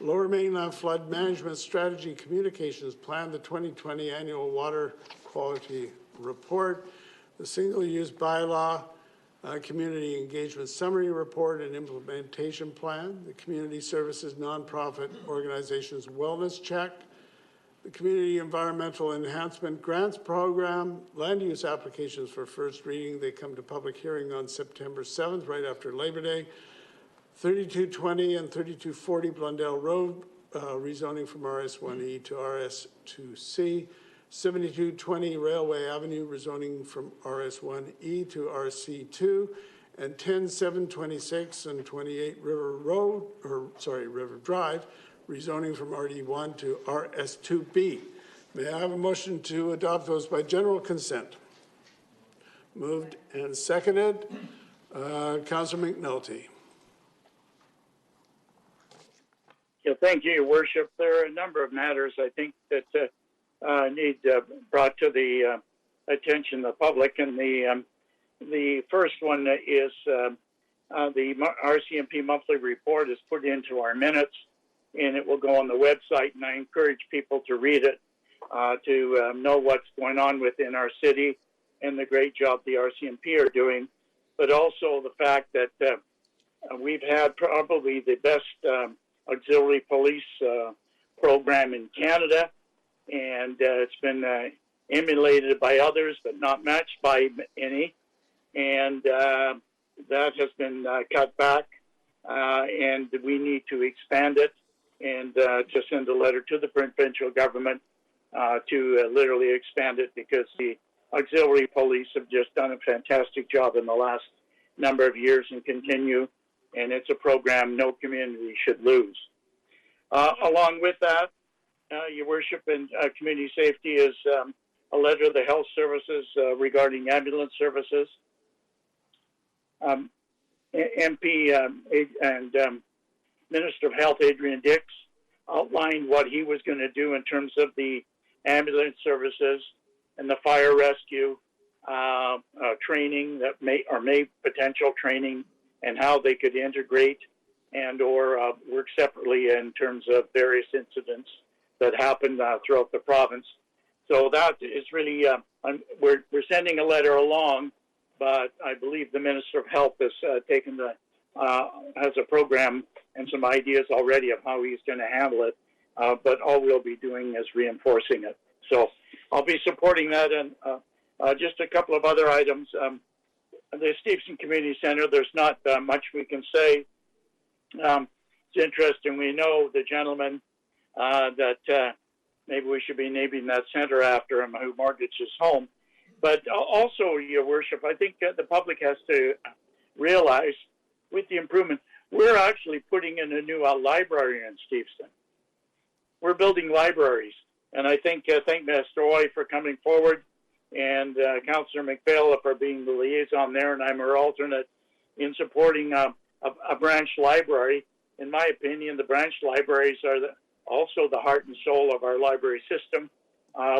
Lower Mainland Flood Management Strategy Communications Plan, the 2020 Annual Water Quality Report, the single-use bylaw, Community Engagement Summary Report and Implementation Plan, the Community Services Nonprofit Organizations Wellness Check, the Community Environmental Enhancement Grants Program, land use applications for first reading. They come to public hearing on September 7th, right after Labor Day. 3220 and 3240 Blundell Road, rezoning from RS1E to RS2C. 7220 Railway Avenue, rezoning from RS1E to RC2, and 10726 and 28 River Drive, rezoning from RD1 to RS2B. May I have a motion to adopt those by general consent? Moved and seconded. Councillor McNulty. Yeah, thank you, Your Worship. There are a number of matters I think that need brought to the attention of the public, and the first one is the RCMP monthly report is put into our minutes, and it will go on the website, and I encourage people to read it to know what's going on within our city and the great job the RCMP are doing, but also the fact that we've had probably the best auxiliary police program in Canada, and it's been emulated by others, but not matched by any. And that has been cut back, and we need to expand it and to send a letter to the provincial government to literally expand it, because the auxiliary police have just done a fantastic job in the last number of years and continue, and it's a program no community should lose. Along with that, Your Worship, and community safety is a letter to the health services regarding ambulance services. MP and Minister of Health Adrian Dix outlined what he was going to do in terms of the ambulance services and the fire rescue training that may potential training, and how they could integrate and or work separately in terms of various incidents that happened throughout the province. So that is really, we're sending a letter along, but I believe the Minister of Health has taken has a program and some ideas already of how he's going to handle it. But all we'll be doing is reinforcing it. So I'll be supporting that. And just a couple of other items. The Stevenson Community Center, there's not much we can say. It's interesting. We know the gentleman that maybe we should be naming that center after him who mortgaged his home. But also, Your Worship, I think the public has to realize with the improvement, we're actually putting in a new library in Steveston. We're building libraries. And I thank Mr. Oy for coming forward and Councillor McPhail for being the liaison there, and I'm her alternate in supporting a branch library. In my opinion, the branch libraries are also the heart and soul of our library system,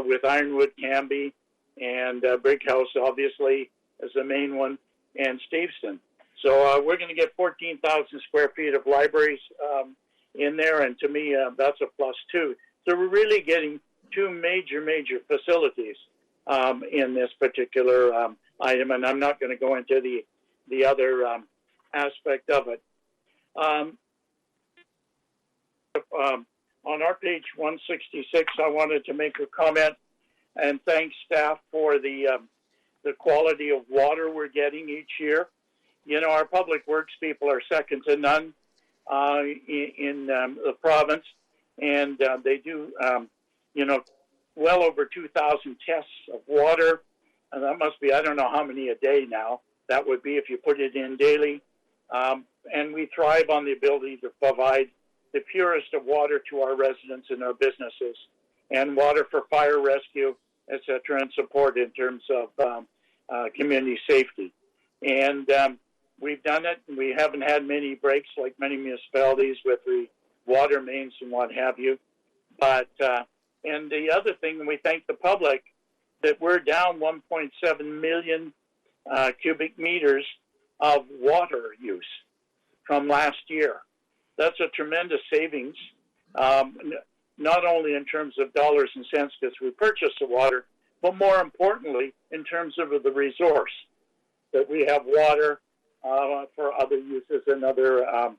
with Ironwood, Canby, and Brighouse, obviously, as the main one, and Steveston. So we're going to get 14,000 square feet of libraries in there, and to me, that's a plus too. So we're really getting two major facilities in this particular item, and I'm not going to go into the other aspect of it. On our page 166, I wanted to make a comment and thank staff for the quality of water we're getting each year. You know, our public works people are second to none in the province, and they do, you know, well over 2,000 tests of water, and that must be, I don't know how many a day now. That would be if you put it in daily. And we thrive on the ability to provide the purest of water to our residents and our businesses, and water for fire rescue, et cetera, and support in terms of community safety. And we've done it. We haven't had many breaks like many municipalities with the water mains and what have you. But, and the other thing, we thank the public that we're down 1.7 million cubic meters of water use from last year. That's a tremendous savings, not only in terms of dollars and cents because we purchase the water, but more importantly, in terms of the resource, that we have water for other uses and other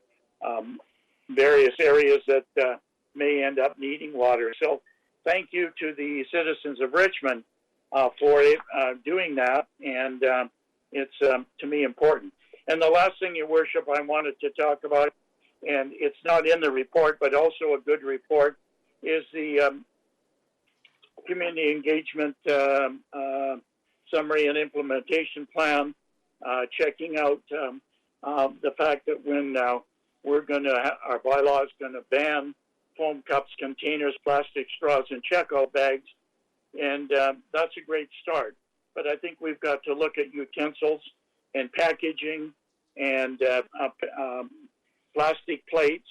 various areas that may end up needing water. So thank you to the citizens of Richmond for doing that, and it's, to me, important. And the last thing, Your Worship, I wanted to talk about, and it's not in the report, but also a good report, is the community engagement summary and implementation plan, checking out the fact that when we're going to, our bylaw is going to ban foam cups, containers, plastic straws, and checkout bags, and that's a great start. But I think we've got to look at utensils and packaging and plastic plates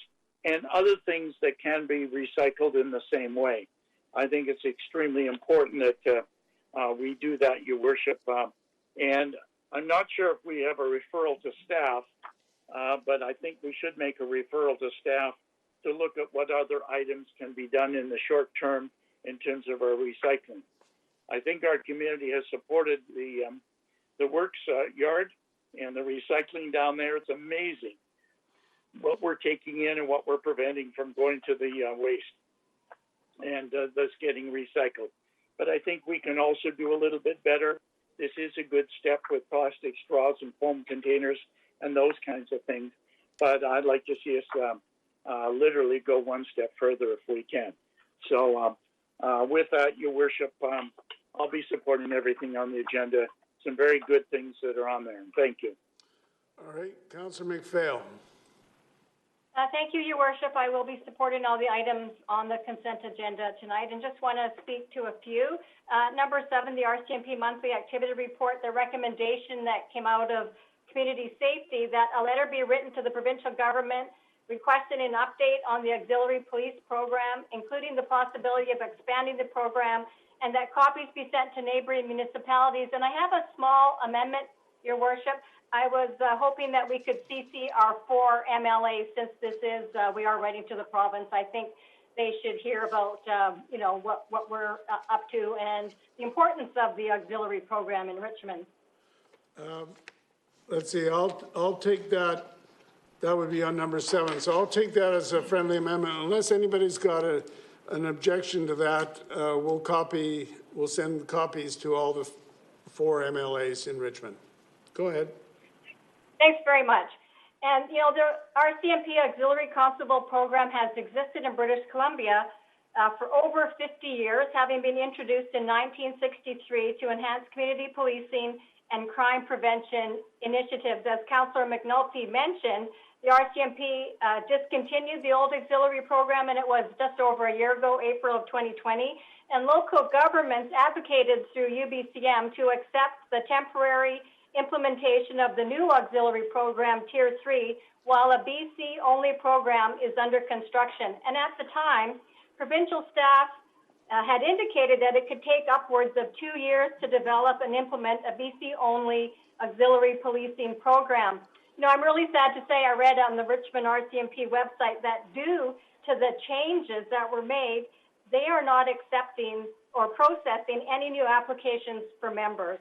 and other things that can be recycled in the same way. I think it's extremely important that we do that, Your Worship. And I'm not sure if we have a referral to staff, but I think we should make a referral to staff to look at what other items can be done in the short term in terms of our recycling. I think our community has supported the works yard and the recycling down there. It's amazing what we're taking in and what we're preventing from going to the waste and thus getting recycled. But I think we can also do a little bit better. This is a good step with plastic straws and foam containers and those kinds of things. But I'd like to see us literally go one step further if we can. So with that, Your Worship, I'll be supporting everything on the agenda. Some very good things that are on there. Thank you. All right, Councillor McPhail. Thank you, Your Worship. I will be supporting all the items on the consent agenda tonight, and just want to speak to a few. Number 7, the RCMP monthly activity report, the recommendation that came out of community safety that a letter be written to the provincial government requesting an update on the auxiliary police program, including the possibility of expanding the program, and that copies be sent to neighboring municipalities. And I have a small amendment, Your Worship. I was hoping that we could CC our 4 MLAs, since this is, we are writing to the province. I think they should hear about, you know, what we're up to and the importance of the auxiliary program in Richmond. Let's see, I'll take that That would be on number 7. So I'll take that as a friendly amendment. Unless anybody's got an objection to that, we'll send copies to all the 4 MLAs in Richmond. Go ahead. Thanks very much. And, you know, the RCMP Auxiliary Constable Program has existed in British Columbia for over 50 years, having been introduced in 1963 to enhance community policing and crime prevention initiatives. As Councillor McNulty mentioned, the RCMP discontinued the old auxiliary program, and it was just over a year ago, April of 2020. And local governments advocated through UBCM to accept the temporary implementation of the new auxiliary program, Tier 3, while a BC-only program is under construction. And at the time, provincial staff had indicated that it could take upwards of 2 years to develop and implement a BC-only auxiliary policing program. You know, I'm really sad to say I read on the Richmond RCMP website that due to the changes that were made, they are not accepting or processing any new applications for members.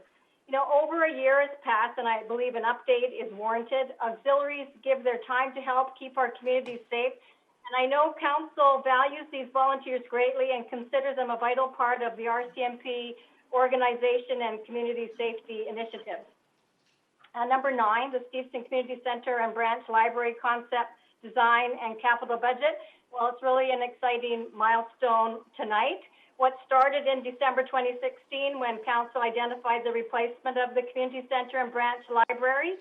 You know, over a year has passed, and I believe an update is warranted. Auxiliaries give their time to help keep our communities safe. And I know Council values these volunteers greatly and considers them a vital part of the RCMP organization and community safety initiatives. Number 9, the Steveston Community Centre and Branch Library concept design and capital budget. Well, it's really an exciting milestone tonight. What started in December 2016 when Council identified the replacement of the Community Centre and Branch Library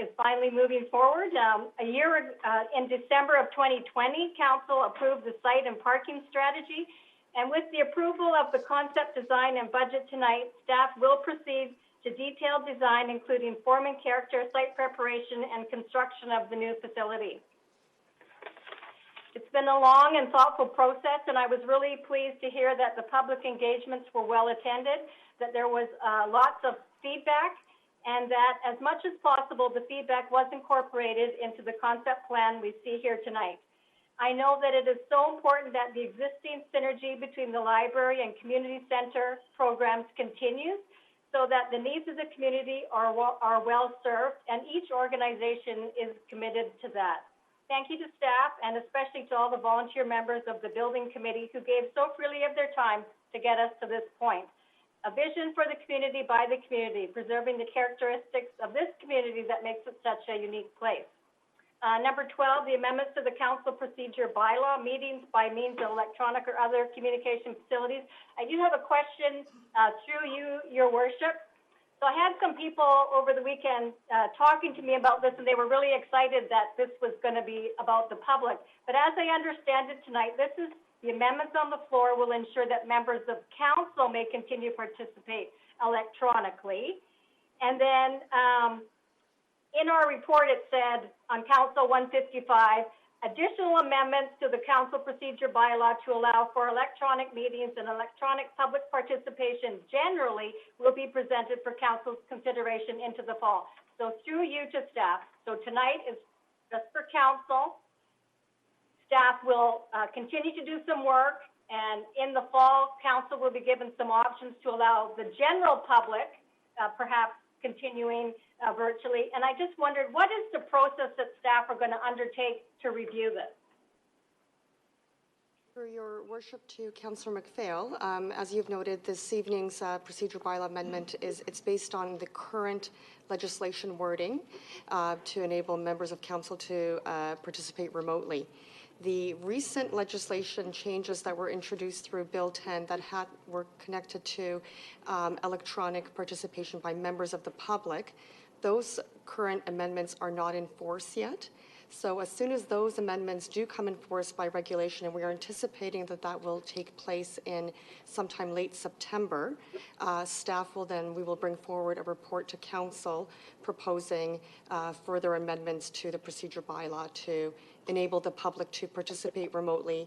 is finally moving forward. In December of 2020, Council approved the site and parking strategy. And with the approval of the concept design and budget tonight, staff will proceed to detailed design, including form and character, site preparation, and construction of the new facility. It's been a long and thoughtful process, and I was really pleased to hear that the public engagements were well attended, that there was lots of feedback, and that as much as possible, the feedback was incorporated into the concept plan we see here tonight. I know that it is so important that the existing synergy between the library and community center programs continues, so that the needs of the community are well served, and each organization is committed to that. Thank you to staff, and especially to all the volunteer members of the building committee who gave so freely of their time to get us to this point. A vision for the community by the community, preserving the characteristics of this community that makes it such a unique place. Number 12, the amendments to the council procedure bylaw, meetings by means of electronic or other communication facilities. I do have a question through you, Your Worship. So I had some people over the weekend talking to me about this, and they were really excited that this was going to be about the public. But as I understand it tonight, the amendments on the floor will ensure that members of council may continue to participate electronically. And then in our report, it said on Council 155, additional amendments to the council procedure bylaw to allow for electronic meetings and electronic public participation generally will be presented for council's consideration into the fall. So through you to staff. So tonight is just for council. Staff will continue to do some work, and in the fall, council will be given some options to allow the general public, perhaps continuing virtually. And I just wondered, what is the process that staff are going to undertake to review this? Through Your Worship to Councillor McPhail, as you've noted, this evening's procedure bylaw amendment it's based on the current legislation wording to enable members of council to participate remotely. The recent legislation changes that were introduced through Bill 10 that were connected to electronic participation by members of the public, those current amendments are not in force yet. So as soon as those amendments do come in force by regulation, and we are anticipating that that will take place in sometime late September, we will bring forward a report to council proposing further amendments to the procedure bylaw to enable the public to participate remotely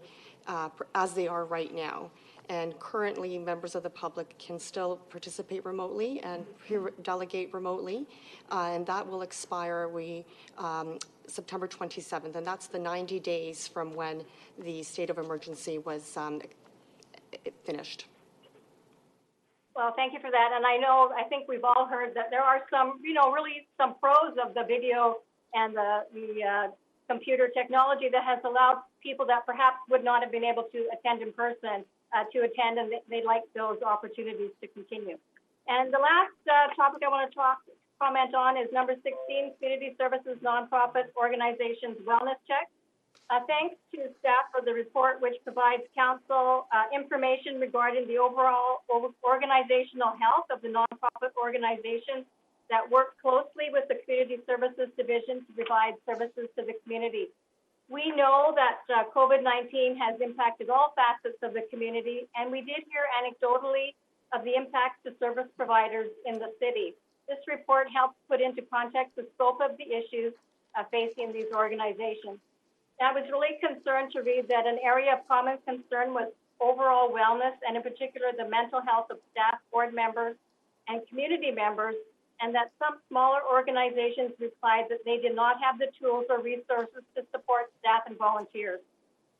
as they are right now. And currently, members of the public can still participate remotely and delegate remotely, and that will expire September 27th, and that's the 90 days from when the state of emergency was finished. Well, thank you for that. And I think we've all heard that there are some, really some pros of the video and the computer technology that has allowed people that perhaps would not have been able to attend in person to attend, and they'd like those opportunities to continue. And the last topic I want to comment on is number 16, Community Services Nonprofit Organizations Wellness Check. Thanks to staff for the report, which provides council information regarding the overall organizational health of the nonprofit organizations that work closely with the Community Services Division to provide services to the community. We know that COVID-19 has impacted all facets of the community, and we did hear anecdotally of the impacts to service providers in the city. This report helps put into context the scope of the issues facing these organizations. I was really concerned to read that an area of common concern was overall wellness, and in particular the mental health of staff, board members, and community members, and that some smaller organizations replied that they did not have the tools or resources to support staff and volunteers.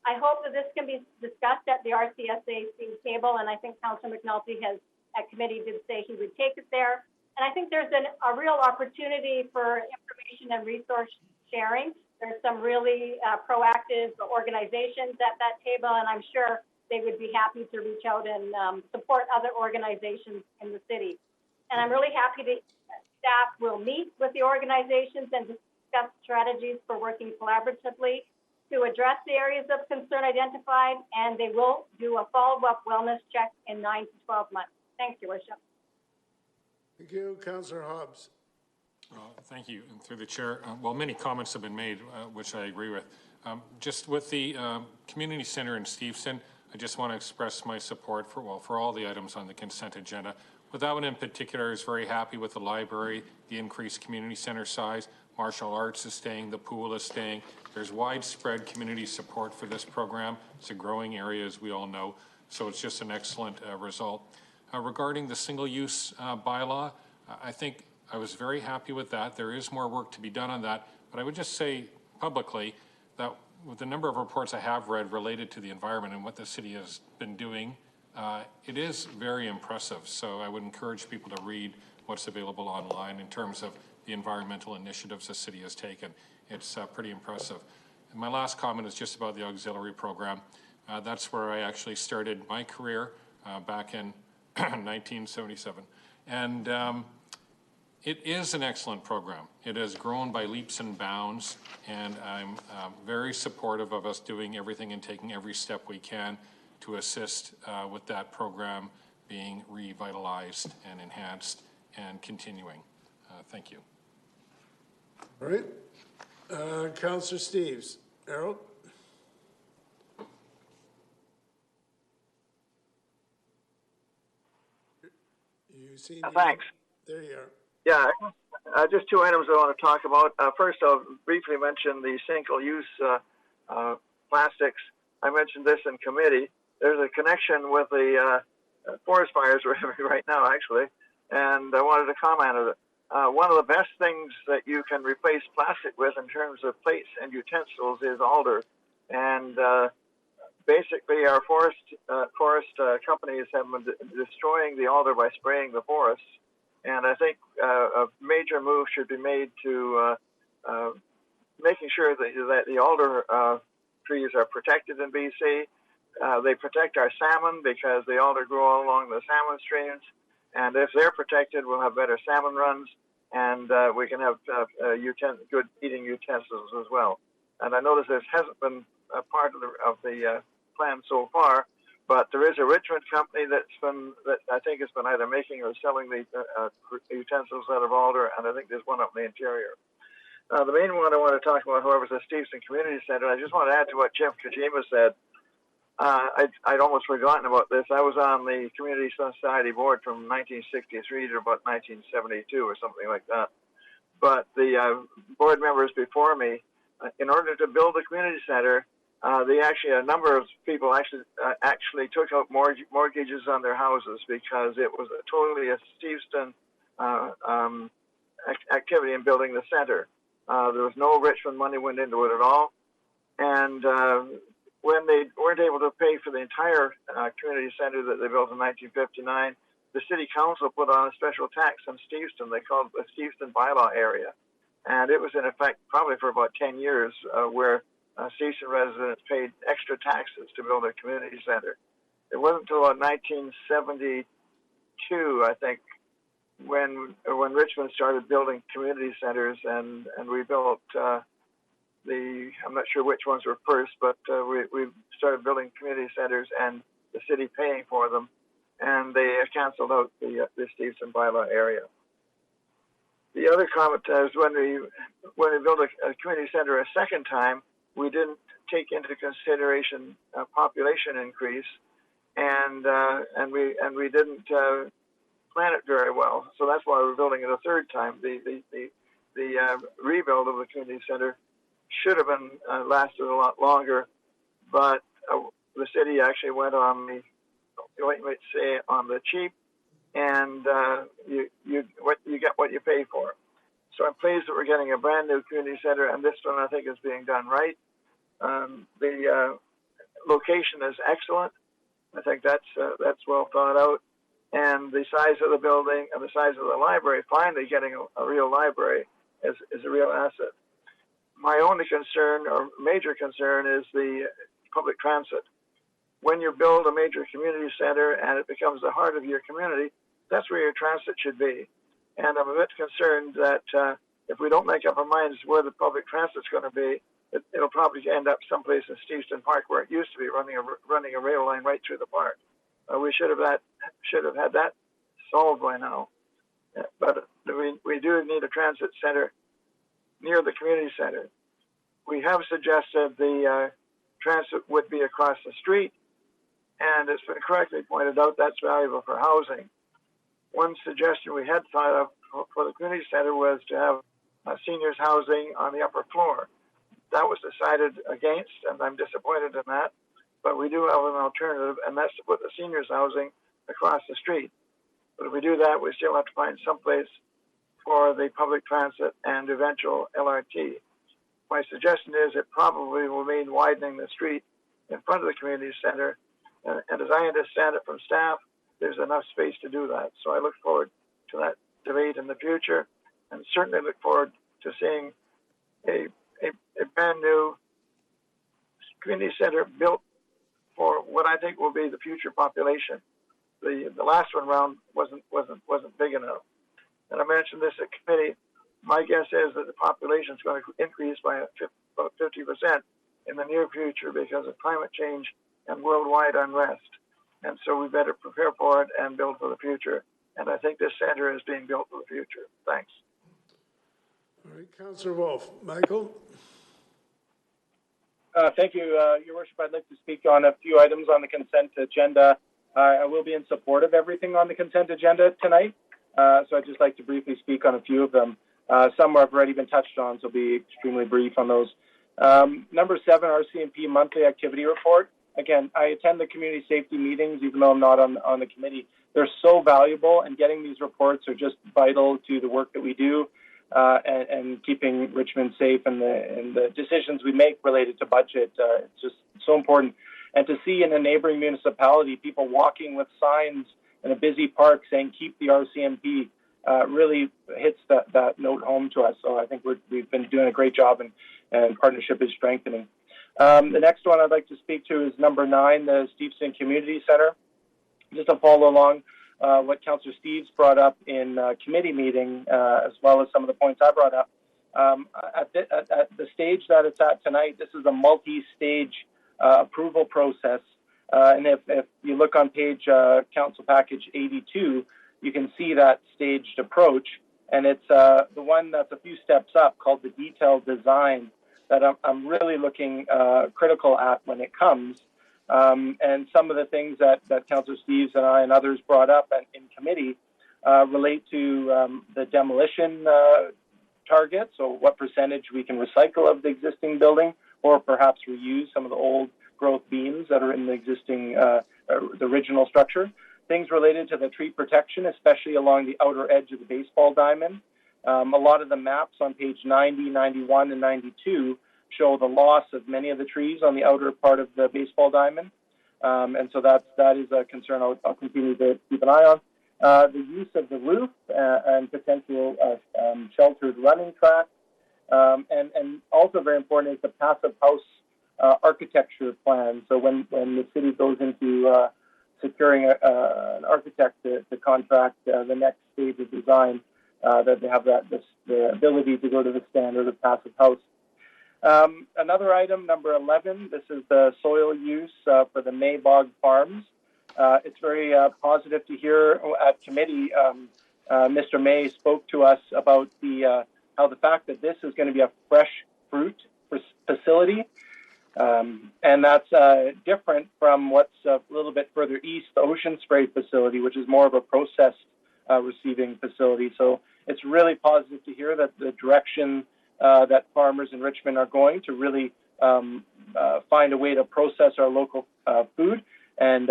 I hope that this can be discussed at the RCSAC table, and I think Councillor McNulty at committee did say he would take it there. And I think there's a real opportunity for information and resource sharing. There's some really proactive organizations at that table, and I'm sure they would be happy to reach out and support other organizations in the city. And I'm really happy that staff will meet with the organizations and discuss strategies for working collaboratively to address the areas of concern identified, and they will do a follow-up wellness check in 9 to 12 months. Thank you, Worship. Thank you. Councillor Hobbs. Thank you. And through the chair, well, many comments have been made, which I agree with. Just with the community center in Steveston, I just want to express my support for all the items on the consent agenda. With that one in particular, I was very happy with the library, the increased community center size. Martial arts is staying, the pool is staying. There's widespread community support for this program. It's a growing area, as we all know, so it's just an excellent result. Regarding the single-use bylaw, I think I was very happy with that. There is more work to be done on that, but I would just say publicly that with the number of reports I have read related to the environment and what the city has been doing, it is very impressive. So I would encourage people to read what's available online in terms of the environmental initiatives the city has taken. It's pretty impressive. And my last comment is just about the auxiliary program. That's where I actually started my career back in 1977. And it is an excellent program. It has grown by leaps and bounds, and I'm very supportive of us doing everything and taking every step we can to assist with that program being revitalized and enhanced and continuing. Thank you. All right. Councillor Steves. Errol? You see? Thanks. There you are. Yeah, just two items I want to talk about. First, I'll briefly mention the single-use plastics. I mentioned this in committee. There's a connection with the forest fires we're having right now, actually, and I wanted to comment on it. One of the best things that you can replace plastic with in terms of plates and utensils is alder, and basically our forest companies have been destroying the alder by spraying the forests. And I think a major move should be made to making sure that the alder trees are protected in BC. They protect our salmon because the alder grow all along the salmon streams. And if they're protected, we'll have better salmon runs, and we can have good eating utensils as well. And I notice this hasn't been a part of the plan so far, but there is a Richmond company that I think has been either making or selling the utensils out of alder, and I think there's one up in the interior. The main one I want to talk about, however, is the Steveston Community Center. I just want to add to what Jeff Kojima said. I'd almost forgotten about this. I was on the Community Society Board from 1963 to about 1972 or something like that. But the board members before me, in order to build a community center, a number of people actually took out mortgages on their houses because it was totally a Steveston activity in building the center. There was no Richmond money went into it at all, and when they weren't able to pay for the entire community center that they built in 1959, the city council put on a special tax on Steveston. They called it the Steveston Bylaw area. and it was in effect probably for about 10 years, where Stevenson residents paid extra taxes to build a community center. It wasn't until about 1972, I think, when Richmond started building community centers, and we built I'm not sure which ones were first, but we started building community centers and the city paying for them, and they canceled out the Stevenson bylaw area. The other comment is when we built a community center a second time, we didn't take into consideration population increase, and we didn't plan it very well. So that's why we're building it a third time. The rebuild of the community center should have been lasted a lot longer, but the city actually went on the, you might say, on the cheap, and you get what you pay for. So I'm pleased that we're getting a brand new community center, and this one I think is being done right. The location is excellent. I think that's well thought out, and the size of the building and the size of the library, finally getting a real library, is a real asset. My only concern, or major concern, is the public transit. When you build a major community center and it becomes the heart of your community, that's where your transit should be. And I'm a bit concerned that if we don't make up our minds where the public transit's going to be, it'll probably end up someplace in Steveston Park where it used to be, running a rail line right through the park. We should have had that solved by now. But we do need a transit center near the community center. We have suggested the transit would be across the street, and it's been correctly pointed out that's valuable for housing. One suggestion we had thought of for the community center was to have seniors housing on the upper floor. That was decided against, and I'm disappointed in that. But we do have an alternative, and that's to put the seniors housing across the street. But if we do that, we still have to find some place for the public transit and eventual LRT. My suggestion is it probably will mean widening the street in front of the community center. And as I understand it from staff, there's enough space to do that. So I look forward to that debate in the future, and certainly look forward to seeing a brand new community center built for what I think will be the future population. The last one round wasn't big enough. And I mentioned this at committee. My guess is that the population is going to increase by about 50% in the near future because of climate change and worldwide unrest. And so we better prepare for it and build for the future. And I think this center is being built for the future. Thanks. All right, Councillor Wolf. Michael? Thank you, Your Worship. I'd like to speak on a few items on the consent agenda. I will be in support of everything on the consent agenda tonight. So I'd just like to briefly speak on a few of them. Some have already been touched on, so I'll be extremely brief on those. Number 7, RCMP monthly activity report. Again, I attend the community safety meetings, even though I'm not on the committee. They're so valuable, and getting these reports are just vital to the work that we do and keeping Richmond safe and the decisions we make related to budget. It's just so important. And to see in a neighboring municipality people walking with signs in a busy park saying, keep the RCMP, really hits that note home to us. So I think we've been doing a great job, and partnership is strengthening. The next one I'd like to speak to is number 9, the Steveston Community Center. Just to follow along what Councillor Steves brought up in committee meeting, as well as some of the points I brought up. At the stage that it's at tonight, this is a multi-stage approval process. And if you look on page Council Package 82, you can see that staged approach. And it's the one that's a few steps up called the detailed design that I'm really looking critical at when it comes. And some of the things that Councillor Steves and I and others brought up in committee relate to the demolition target, so what percentage we can recycle of the existing building, or perhaps reuse some of the old growth beams that are in the existing, the original structure. Things related to the tree protection, especially along the outer edge of the baseball diamond. A lot of the maps on page 90, 91, and 92 show the loss of many of the trees on the outer part of the baseball diamond. And so that is a concern I'll continue to keep an eye on. The use of the roof and potential sheltered running track And also very important is the passive house architecture plan. So when the city goes into securing an architect to contract the next stage of design, that they have the ability to go to the standard of passive house. Another item, number 11, this is the soil use for the Maybog Farms. It's very positive to hear at committee, Mr. May spoke to us about how the fact that this is going to be a fresh fruit facility, and that's different from what's a little bit further east, the Ocean Spray facility, which is more of a processed receiving facility. So it's really positive to hear that the direction that farmers in Richmond are going to really find a way to process our local food and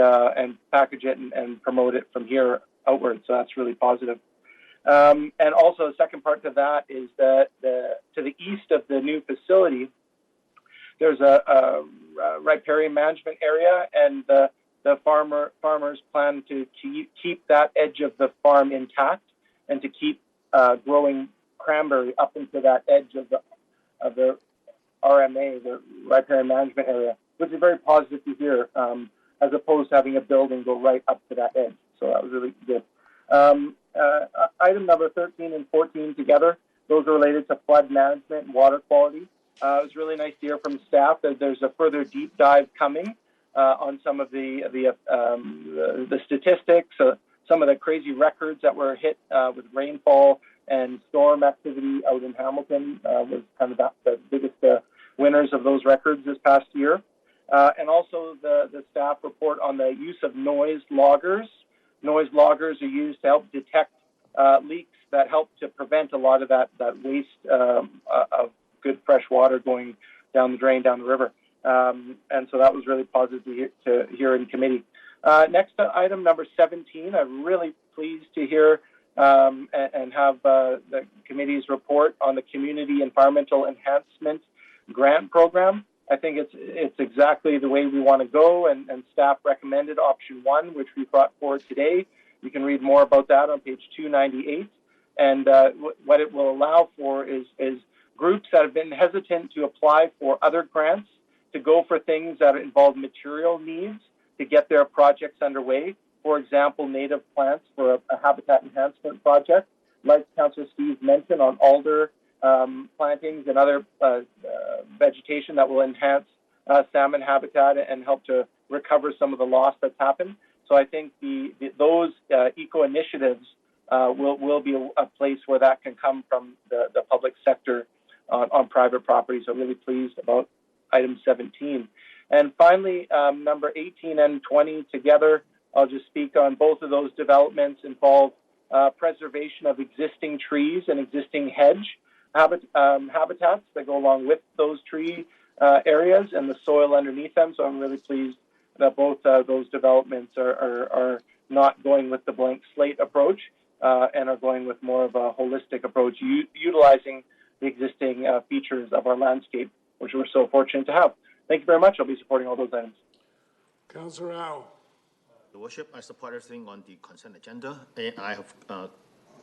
package it and promote it from here outward. So that's really positive. And also the second part to that is that to the east of the new facility, there's a riparian management area, and the farmers plan to keep that edge of the farm intact and to keep growing cranberry up into that edge of the RMA, the riparian management area, which is very positive to hear, as opposed to having a building go right up to that edge. So that was really good. Item number 13 and 14 together, those are related to flood management and water quality. It was really nice to hear from staff that there's a further deep dive coming on some of the statistics, some of the crazy records that were hit with rainfall and storm activity out in Hamilton was kind of the biggest winners of those records this past year. And also the staff report on the use of noise loggers. Noise loggers are used to help detect leaks that help to prevent a lot of that waste of good fresh water going down the drain, down the river. And so that was really positive to hear in committee. Next item, number 17, I'm really pleased to hear and have the committee's report on the Community Environmental Enhancement Grant Program. I think it's exactly the way we want to go, and staff recommended option 1, which we brought forward today. You can read more about that on page 298. And what it will allow for is groups that have been hesitant to apply for other grants to go for things that involve material needs to get their projects underway. For example, native plants for a habitat enhancement project, like Councillor Steve mentioned, on alder plantings and other vegetation that will enhance salmon habitat and help to recover some of the loss that's happened. So I think those eco initiatives will be a place where that can come from the public sector on private property. So really pleased about item 17. And finally, number 18 and 20 together, I'll just speak on both of those developments involve preservation of existing trees and existing hedge habitats that go along with those tree areas and the soil underneath them. So I'm really pleased that both those developments are not going with the blank slate approach and are going with more of a holistic approach, utilizing the existing features of our landscape, which we're so fortunate to have. Thank you very much. I'll be supporting all those items. Councillor Rao. Your Worship, I support everything on the consent agenda. And I have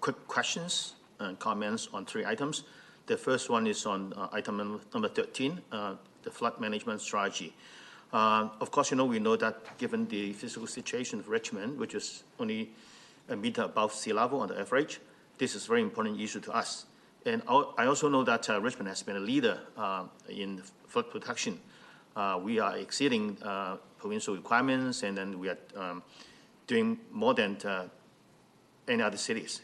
quick questions and comments on 3 items. The first one is on item number 13, the flood management strategy. Of course, we know that given the physical situation of Richmond, which is only a meter above sea level on the average, this is a very important issue to us. And I also know that Richmond has been a leader in flood protection. We are exceeding provincial requirements, and then we are doing more than any other cities.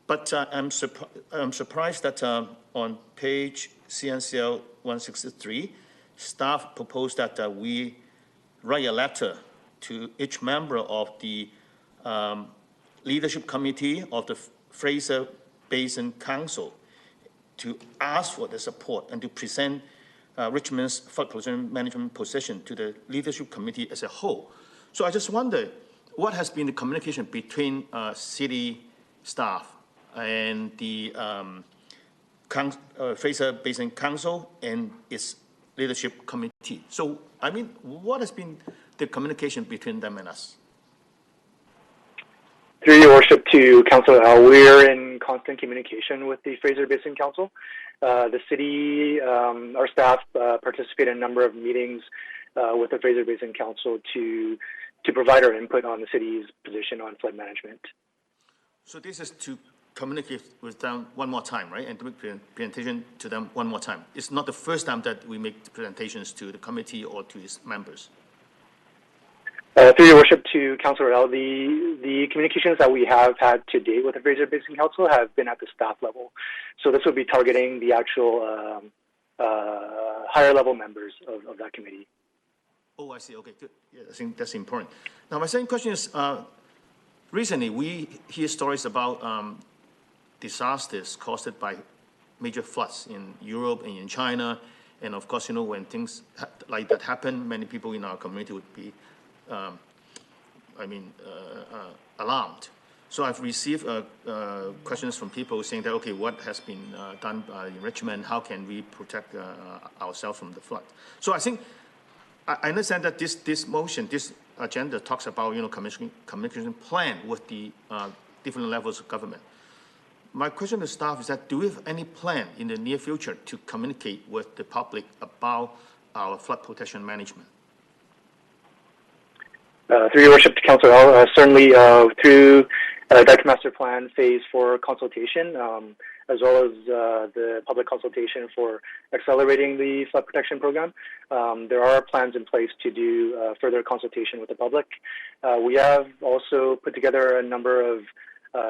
But I'm surprised that on page CNCL 163, staff proposed that we write a letter to each member of the leadership committee of the Fraser Basin Council to ask for the support and to present Richmond's flood pollution management position to the leadership committee as a whole. So I just wonder, what has been the communication between city staff and the Fraser Basin Council and its leadership committee? So, I mean, what has been the communication between them and us? Through your worship to Councillor Al, we're in constant communication with the Fraser Basin Council. The city, our staff participate in a number of meetings with the Fraser Basin Council to provide our input on the city's position on flood management. So this is to communicate with them one more time, right? And to make presentation to them one more time. It's not the first time that we make presentations to the committee or to its members. Through your worship to Councillor L, the communications that we have had to date with the Fraser Basin Council have been at the staff level. So this would be targeting the actual higher level members of that committee. Oh, I see. Okay, good. Yeah, I think that's important. Now, my second question is, recently we hear stories about disasters caused by major floods in Europe and in China. And of course, you know, when things like that happen, many people in our community would be alarmed. So I've received questions from people saying that, okay, what has been done in Richmond? How can we protect ourselves from the flood? So I think, I understand that this motion, this agenda talks about, you know, communication plan with the different levels of government. My question to staff is that, do we have any plan in the near future to communicate with the public about our flood protection management? Through your worship to Councillor L, certainly through Dike Master Plan Phase 4 consultation, as well as the public consultation for accelerating the flood protection program, there are plans in place to do further consultation with the public. We have also put together a number of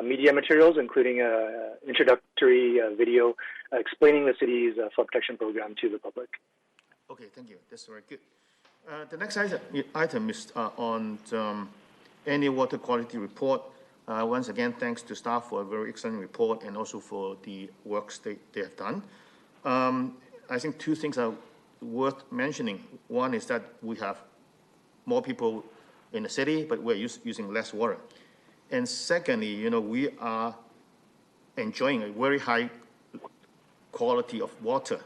media materials, including an introductory video explaining the city's flood protection program to the public. Okay, thank you. That's very good. The next item is on annual water quality report. Once again, thanks to staff for a very excellent report and also for the works they have done. I think two things are worth mentioning. One is that we have more people in the city, but we're using less water. And secondly, you know, we are enjoying a very high quality of water.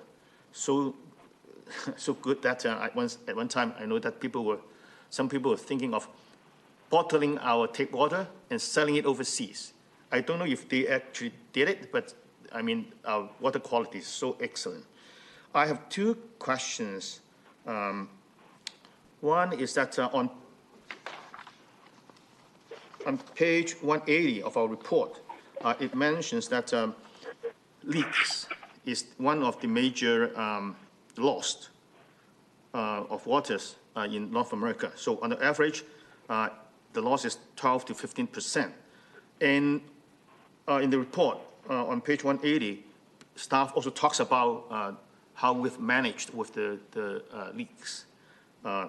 So good that at one time I know that some people were thinking of bottling our tap water and selling it overseas. I don't know if they actually did it, but I mean, our water quality is so excellent. I have two questions. One is that on page 180 of our report, it mentions that leaks is one of the major loss of waters in North America. So on the average, the loss is 12 to 15%. And in the report on page 180, staff also talks about how we've managed with the leaks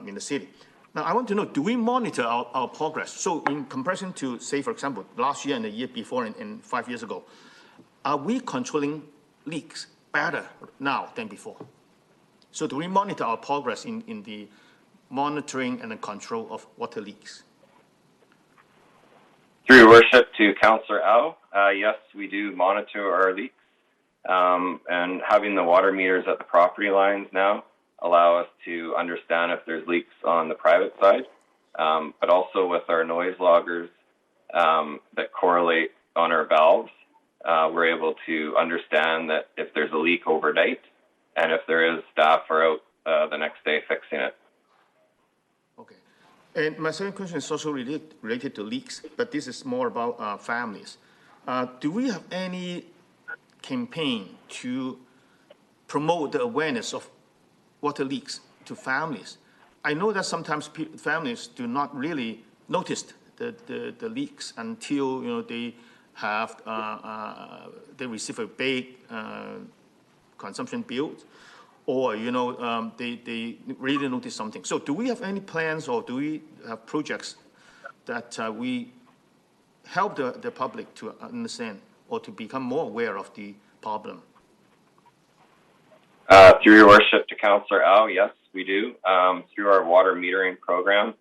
in the city. Now, I want to know, do we monitor our progress? So in comparison to, say, for example, last year and the year before and 5 years ago, are we controlling leaks better now than before? So do we monitor our progress in the monitoring and the control of water leaks? Through your worship to Councillor Au, yes, we do monitor our leaks. And having the water meters at the property lines now allow us to understand if there's leaks on the private side, but also with our noise loggers that correlate on our valves, we're able to understand that if there's a leak overnight, and if there is, staff are out the next day fixing it. Okay. And my second question is also related to leaks, but this is more about families. Do we have any campaign to promote the awareness of water leaks to families? I know that sometimes families do not really notice the leaks until, you know, they have they receive a big consumption bill, or, you know, they really notice something. So do we have any plans, or do we have projects that we help the public to understand or to become more aware of the problem? Through your worship to Councillor Au, yes, we do. Through our water metering program,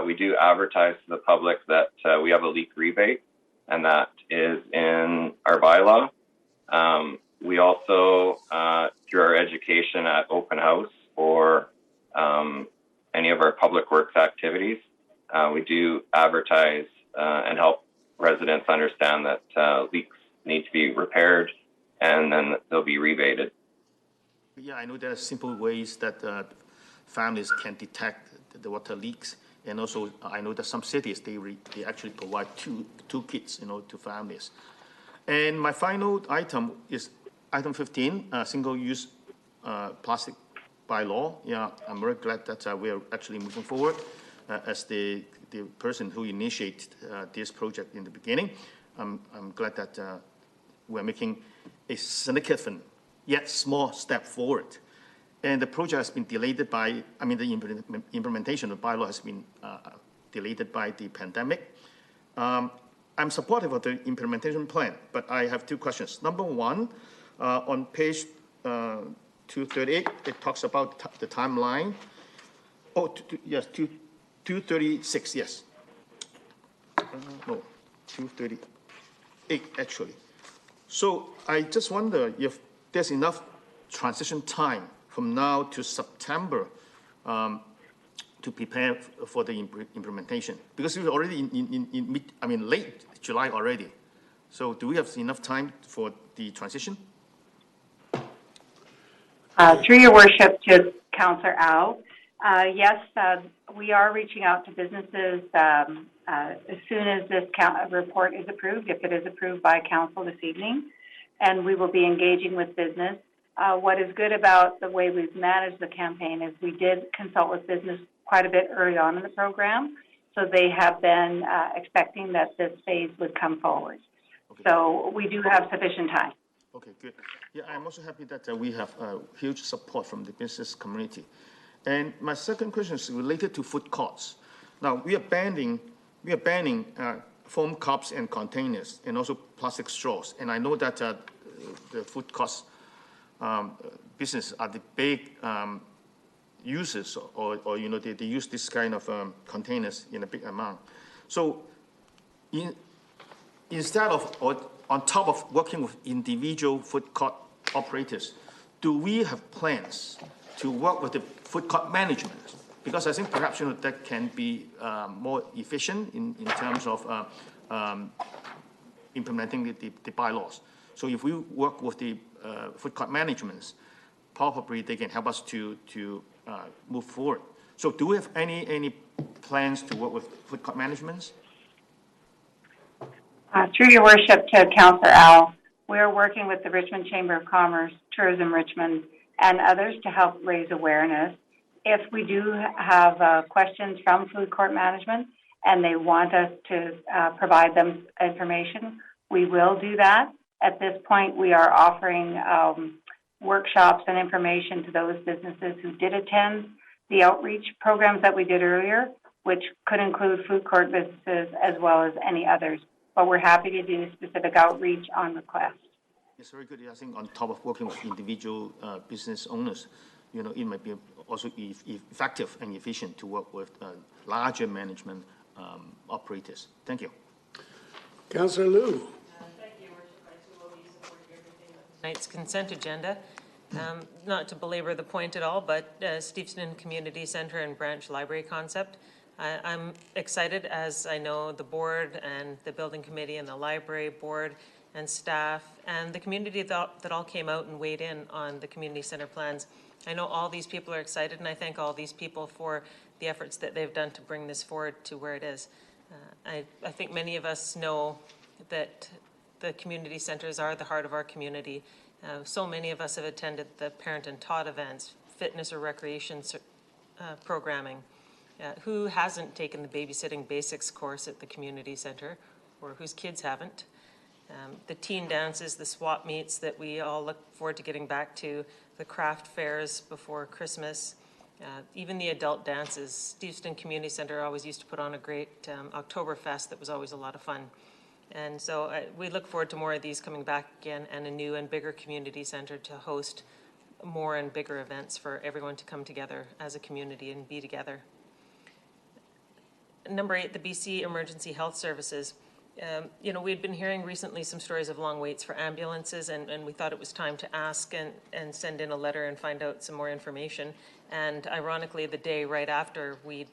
we do advertise to the public that we have a leak rebate, and that is in our bylaw. We also, through our education at open house or any of our public works activities, we do advertise and help residents understand that leaks need to be repaired, and then they'll be rebated. Yeah, I know there are simple ways that families can detect the water leaks, and also I know that some cities they actually provide two kits, to families. And my final item is item 15, single-use plastic bylaw. Yeah, I'm very glad that we are actually moving forward as the person who initiated this project in the beginning. I'm glad that we're making a significant yet small step forward. And the project has been delayed by, the implementation of the bylaw has been delayed by the pandemic. I'm supportive of the implementation plan, but I have two questions. Number one, on page 238, it talks about the timeline. Oh, yes, 236, yes. No, 238, actually. So I just wonder if there's enough transition time from now to September to prepare for the implementation, because we're already in late July already. So do we have enough time for the transition? Through your worship to Councillor Au, yes, we are reaching out to businesses as soon as this report is approved, if it is approved by council this evening, and we will be engaging with business. What is good about the way we've managed the campaign is we did consult with business quite a bit early on in the program, so they have been expecting that this phase would come forward. Okay. So we do have sufficient time. Okay, good. Yeah, I'm also happy that we have huge support from the business community. And my second question is related to food courts. Now, we are banning foam cups and containers, and also plastic straws. And I know that the food courts business are the big users, or they use this kind of containers in a big amount. So, instead of or on top of working with individual food court operators, do we have plans to work with the food court management? Because I think perhaps that can be more efficient in terms of implementing the bylaws. So if we work with the food court managements, probably they can help us to move forward. So do we have any plans to work with food court managements? Through your worship to Councillor Au, we are working with the Richmond Chamber of Commerce, Tourism Richmond, and others to help raise awareness. If we do have questions from food court management and they want us to provide them information, we will do that. At this point, we are offering workshops and information to those businesses who did attend the outreach programs that we did earlier, which could include food court businesses as well as any others. But we're happy to do specific outreach on request. It's very good. I think on top of working with individual business owners, it might be also effective and efficient to work with larger management operators. Thank you. Councillor Liu. Thank you, Your Worship. I too will be supporting everything on tonight's consent agenda. Not to belabor the point at all, but Steveston Community Centre and Branch Library concept. I'm excited, as I know the board and the building committee and the library board and staff and the community that all came out and weighed in on the community center plans. I know all these people are excited, and I thank all these people for the efforts that they've done to bring this forward to where it is. I think many of us know that the community centers are the heart of our community. So many of us have attended the parent and taught events, fitness or recreation programming. Who hasn't taken the babysitting basics course at the community center, or whose kids haven't? The teen dances, the swap meets that we all look forward to getting back to, the craft fairs before Christmas, even the adult dances. Steveston Community Center always used to put on a great Oktoberfest that was always a lot of fun. And so we look forward to more of these coming back again, and a new and bigger community center to host more and bigger events for everyone to come together as a community and be together. Number 8, the BC Emergency Health Services. We'd been hearing recently some stories of long waits for ambulances, and we thought it was time to ask and send in a letter and find out some more information. And ironically, the day right after we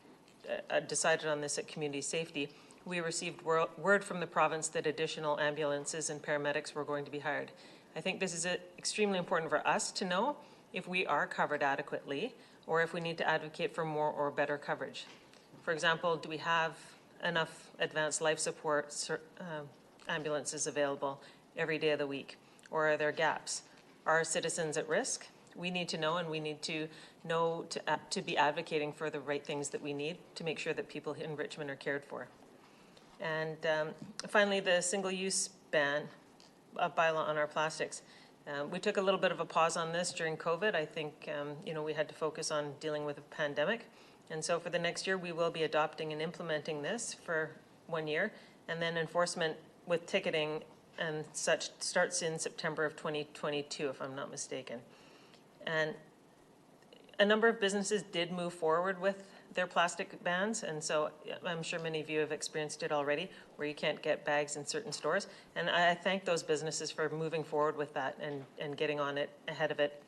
decided on this at Community Safety, we received word from the province that additional ambulances and paramedics were going to be hired. I think this is extremely important for us to know if we are covered adequately or if we need to advocate for more or better coverage. For example, do we have enough advanced life support ambulances available every day of the week? Or are there gaps? Are citizens at risk? We need to know, and we need to know to be advocating for the right things that we need to make sure that people in Richmond are cared for. And finally, the single-use ban bylaw on our plastics. We took a little bit of a pause on this during COVID. I think we had to focus on dealing with a pandemic. And so for the next year, we will be adopting and implementing this for 1 year. And then enforcement with ticketing and such starts in September of 2022, if I'm not mistaken. And a number of businesses did move forward with their plastic bans, and so I'm sure many of you have experienced it already, where you can't get bags in certain stores. And I thank those businesses for moving forward with that and getting on it ahead of it,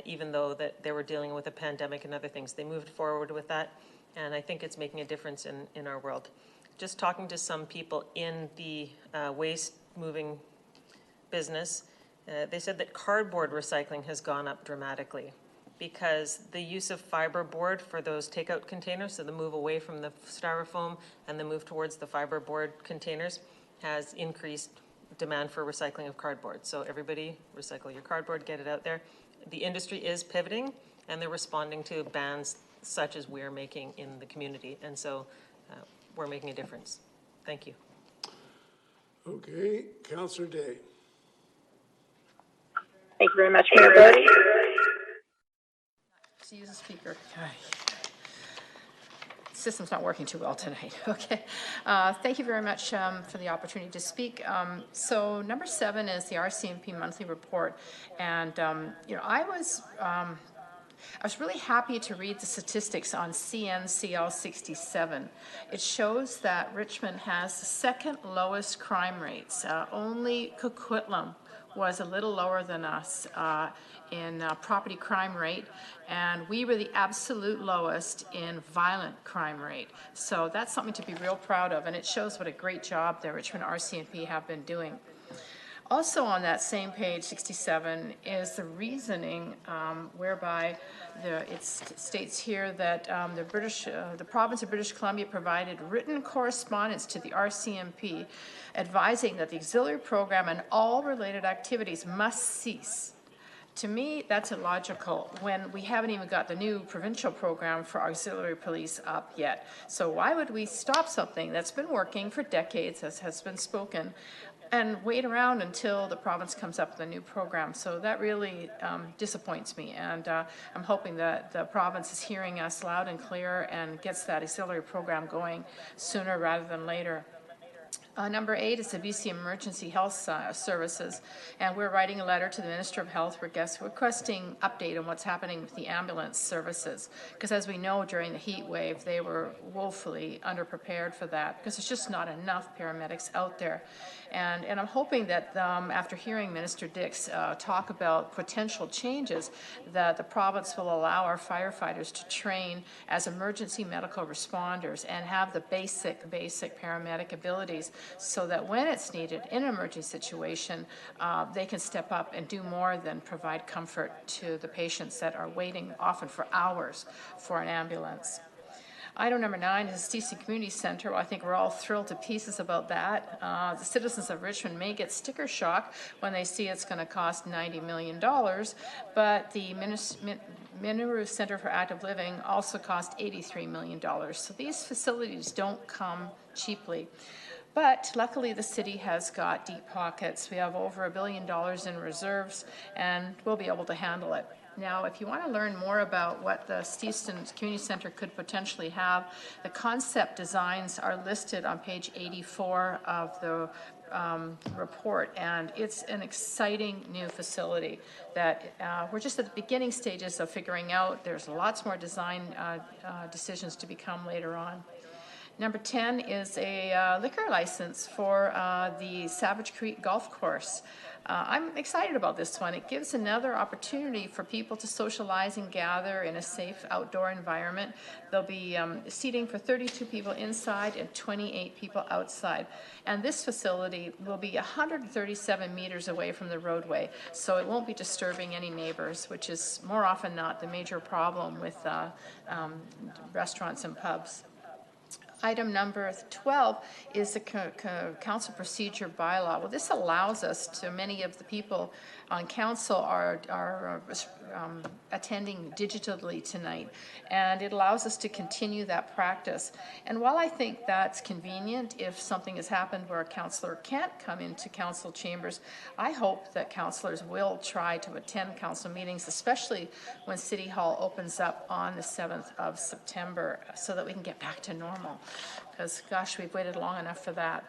even though that they were dealing with a pandemic and other things. They moved forward with that, and I think it's making a difference in our world. Just talking to some people in the waste moving business, they said that cardboard recycling has gone up dramatically because the use of fiberboard for those takeout containers, so the move away from the styrofoam and the move towards the fiberboard containers, has increased demand for recycling of cardboard. So everybody recycle your cardboard, get it out there. The industry is pivoting, and they're responding to bans such as we're making in the community. And so we're making a difference. Thank you. Okay, Councillor Day. Thank you very much, Mayor Brody. To use a speaker. System's not working too well tonight. Okay. Thank you very much for the opportunity to speak. So number 7 is the RCMP monthly report, and I was really happy to read the statistics on CNCL 67. It shows that Richmond has the second lowest crime rates. Only Coquitlam was a little lower than us in property crime rate, and we were the absolute lowest in violent crime rate. So that's something to be real proud of, and it shows what a great job the Richmond RCMP have been doing. Also on that same page 67 is the reasoning whereby it states here that the province of British Columbia provided written correspondence to the RCMP advising that the auxiliary program and all related activities must cease. To me, that's illogical when we haven't even got the new provincial program for auxiliary police up yet. So why would we stop something that's been working for decades, as has been spoken, and wait around until the province comes up with a new program? So that really disappoints me, and I'm hoping that the province is hearing us loud and clear and gets that auxiliary program going sooner rather than later. Number 8 is the BC Emergency Health Services, and we're writing a letter to the Minister of Health requesting update on what's happening with the ambulance services, because as we know, during the heat wave, they were woefully underprepared for that, because there's just not enough paramedics out there. And I'm hoping that after hearing Minister Dix talk about potential changes, that the province will allow our firefighters to train as emergency medical responders and have the basic paramedic abilities, so that when it's needed in an emergency situation, they can step up and do more than provide comfort to the patients that are waiting often for hours for an ambulance. Item number 9 is the Steveston Community Centre. Well, I think we're all thrilled to pieces about that. The citizens of Richmond may get sticker shock when they see it's going to cost $90 million, but the Miniru Centre for Active Living also cost $83 million. So these facilities don't come cheaply. But luckily, the city has got deep pockets. We have over $1 billion in reserves, and we'll be able to handle it. Now, if you want to learn more about what the Steveston Community Centre could potentially have, the concept designs are listed on page 84 of the report, and it's an exciting new facility that we're just at the beginning stages of figuring out. There's lots more design decisions to become later on. Number 10 is a liquor license for the Savage Creek Golf Course. I'm excited about this one. It gives another opportunity for people to socialize and gather in a safe outdoor environment. There'll be seating for 32 people inside and 28 people outside. And this facility will be 137 meters away from the roadway, so it won't be disturbing any neighbors, which is more often not the major problem with restaurants and pubs. Item number 12 is the council procedure bylaw. Well, this allows us to, many of the people on council are attending digitally tonight, and it allows us to continue that practice. And while I think that's convenient if something has happened where a councillor can't come into council chambers, I hope that councillors will try to attend council meetings, especially when City Hall opens up on the 7th of September, so that we can get back to normal. Because, gosh, we've waited long enough for that.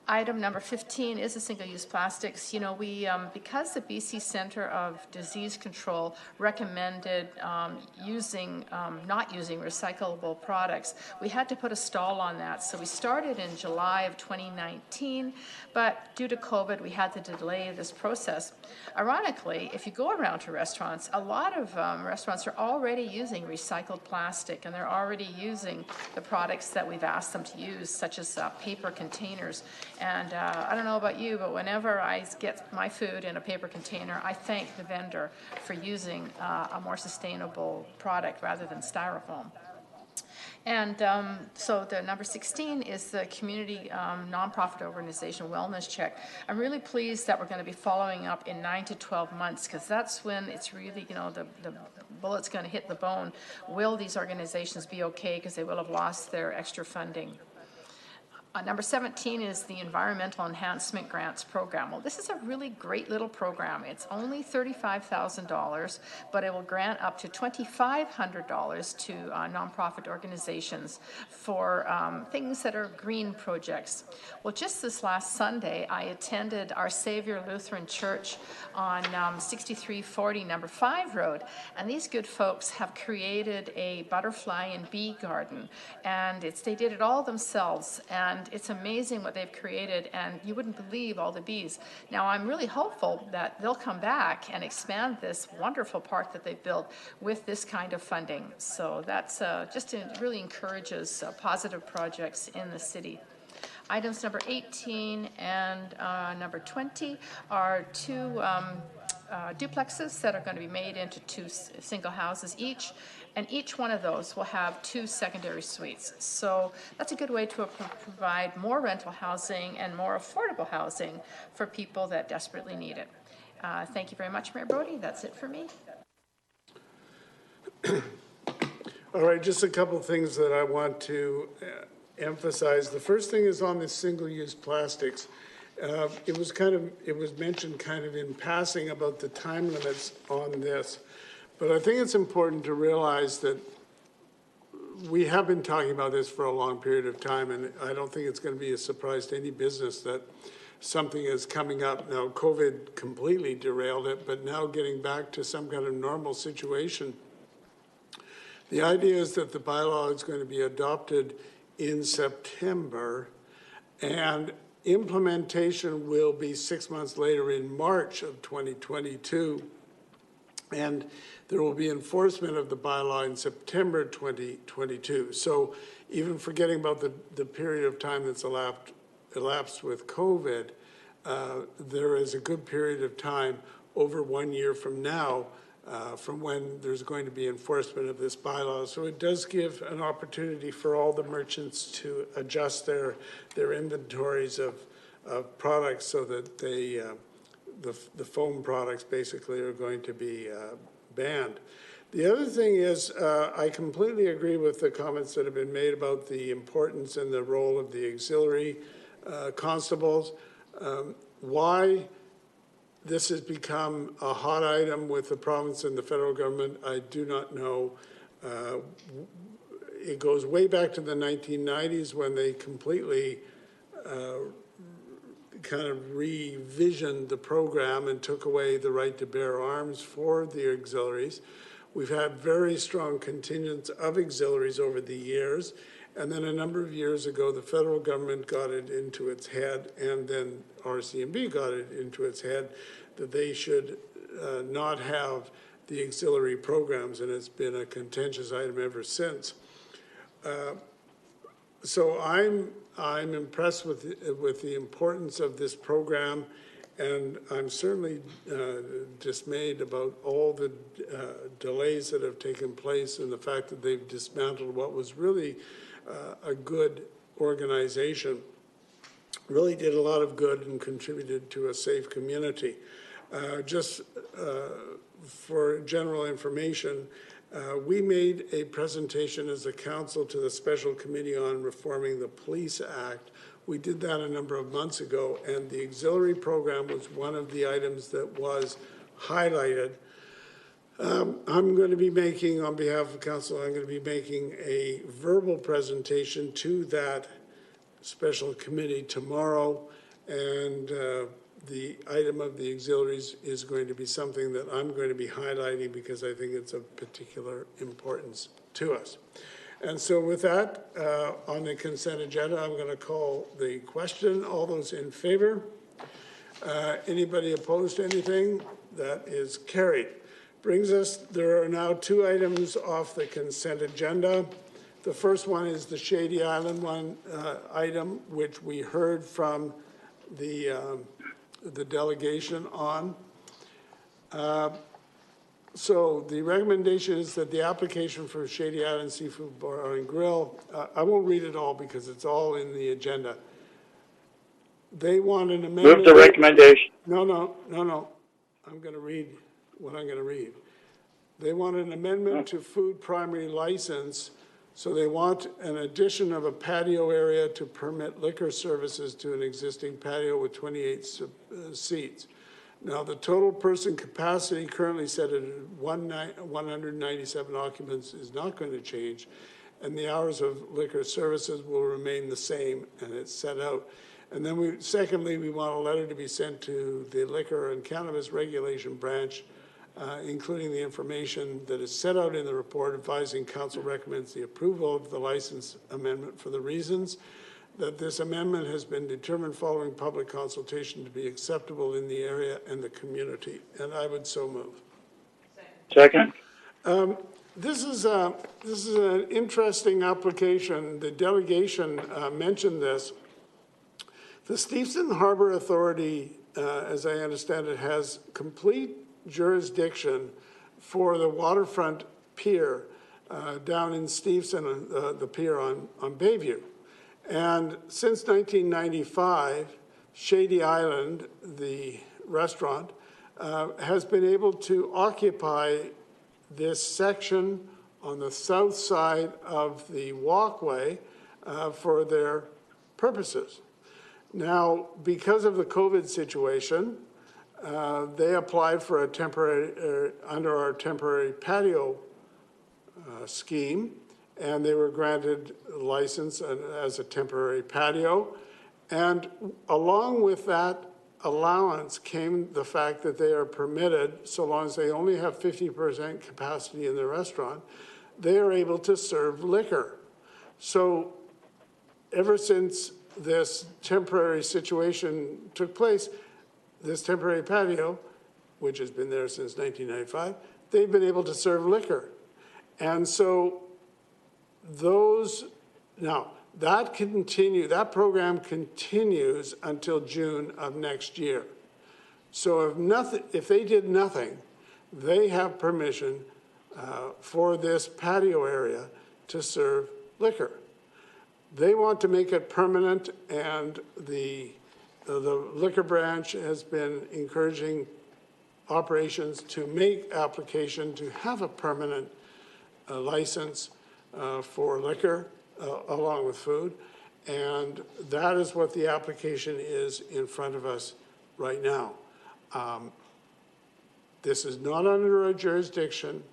Item number 15 is the single-use plastics. You know, we, because the BC Centre of Disease Control recommended not using recyclable products, we had to put a stall on that. So we started in July of 2019, but due to COVID, we had to delay this process. Ironically, if you go around to restaurants, a lot of restaurants are already using recycled plastic, and they're already using the products that we've asked them to use, such as paper containers. And I don't know about you, but whenever I get my food in a paper container, I thank the vendor for using a more sustainable product rather than styrofoam. And so the number 16 is the community nonprofit organization wellness check. I'm really pleased that we're going to be following up in 9 to 12 months, because that's when it's really, you know, the bullet's going to hit the bone. Will these organizations be okay, because they will have lost their extra funding? Number 17 is the Environmental Enhancement Grants Program. Well, this is a really great little program. It's only $35,000, but it will grant up to $2,500 to nonprofit organizations for things that are green projects. Well, just this last Sunday, I attended Our Savior Lutheran Church on 6340 number 5 Road, and these good folks have created a butterfly and bee garden, and they did it all themselves, and it's amazing what they've created, and you wouldn't believe all the bees. Now, I'm really hopeful that they'll come back and expand this wonderful park that they've built with this kind of funding. So that's really encourages positive projects in the city. Items number 18 and number 20 are two duplexes that are going to be made into 2 single houses each, and each one of those will have 2 secondary suites. So that's a good way to provide more rental housing and more affordable housing for people that desperately need it. Thank you very much, Mayor Brody. That's it for me. All right, just a couple things that I want to emphasize. The first thing is on the single-use plastics. It was mentioned kind of in passing about the time limits on this, but I think it's important to realize that we have been talking about this for a long period of time, and I don't think it's going to be a surprise to any business that something is coming up. Now, COVID completely derailed it, but now getting back to some kind of normal situation. The idea is that the bylaw is going to be adopted in September, and implementation will be 6 months later in March of 2022. And there will be enforcement of the bylaw in September 2022. So even forgetting about the period of time that's elapsed with COVID, there is a good period of time over 1 year from now from when there's going to be enforcement of this bylaw. So it does give an opportunity for all the merchants to adjust their inventories of products so that the foam products basically are going to be banned. The other thing is, I completely agree with the comments that have been made about the importance and the role of the auxiliary constables. Why this has become a hot item with the province and the federal government, I do not know. It goes way back to the 1990s when they completely kind of revisioned the program and took away the right to bear arms for the auxiliaries. We've had very strong contingents of auxiliaries over the years. And then a number of years ago, the federal government got it into its head, and then RCMB got it into its head, that they should not have the auxiliary programs, and it's been a contentious item ever since. So I'm impressed with the importance of this program, and I'm certainly dismayed about all the delays that have taken place and the fact that they've dismantled what was really a good organization. Really did a lot of good and contributed to a safe community. Just for general information, we made a presentation as a council to the Special Committee on Reforming the Police Act. We did that a number of months ago, and the auxiliary program was one of the items that was highlighted. I'm going to be making, on behalf of council, I'm going to be making a verbal presentation to that special committee tomorrow, and the item of the auxiliaries is going to be something that I'm going to be highlighting because I think it's of particular importance to us. And so with that, on the consent agenda, I'm going to call the question. All those in favor? Anybody opposed to anything? That is carried. Brings us, there are now two items off the consent agenda. The first one is the Shady Island item, which we heard from the delegation on. So the recommendation is that the application for Shady Island Seafood Bar and Grill, I won't read it all because it's all in the agenda. They want an amendment. Move the recommendation. No. I'm going to read what I'm going to read. They want an amendment to food primary license, so they want an addition of a patio area to permit liquor services to an existing patio with 28 seats. Now, the total person capacity currently set at 197 occupants is not going to change, and the hours of liquor services will remain the same, and it's set out. And then secondly, we want a letter to be sent to the Liquor and Cannabis Regulation Branch, including the information that is set out in the report advising council recommends the approval of the license amendment for the reasons that this amendment has been determined following public consultation to be acceptable in the area and the community. And I would so move. Second. This is an interesting application. The delegation mentioned this. The Steveston Harbor Authority, as I understand it, has complete jurisdiction for the waterfront pier down in Steveston, the pier on Bayview. And since 1995, Shady Island, the restaurant, has been able to occupy this section on the south side of the walkway for their purposes. Now, because of the COVID situation, they applied for a temporary, under our temporary patio scheme, and they were granted a license as a temporary patio. And along with that allowance came the fact that they are permitted, so long as they only have 50% capacity in the restaurant, they are able to serve liquor. So ever since this temporary situation took place, this temporary patio, which has been there since 1995, they've been able to serve liquor. And so that program continues until June of next year. So if they did nothing, they have permission for this patio area to serve liquor. They want to make it permanent, and the liquor branch has been encouraging operations to make application to have a permanent license for liquor along with food. And that is what the application is in front of us right now. This is not under our jurisdiction.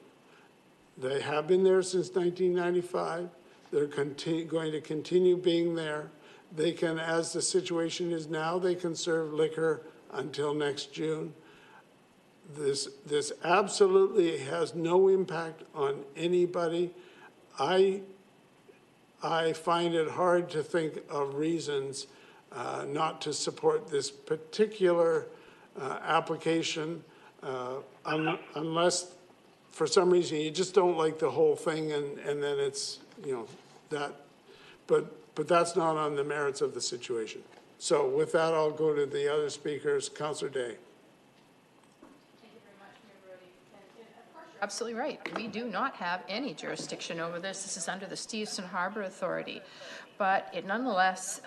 They have been there since 1995. They're going to continue being there. They can, as the situation is now, they can serve liquor until next June. This absolutely has no impact on anybody. I find it hard to think of reasons not to support this particular application unless for some reason you just don't like the whole thing and then it's, that, but that's not on the merits of the situation. So with that, I'll go to the other speakers. Councillor Day. Absolutely right. We do not have any jurisdiction over this. This is under the Steveston Harbour Authority, but it nonetheless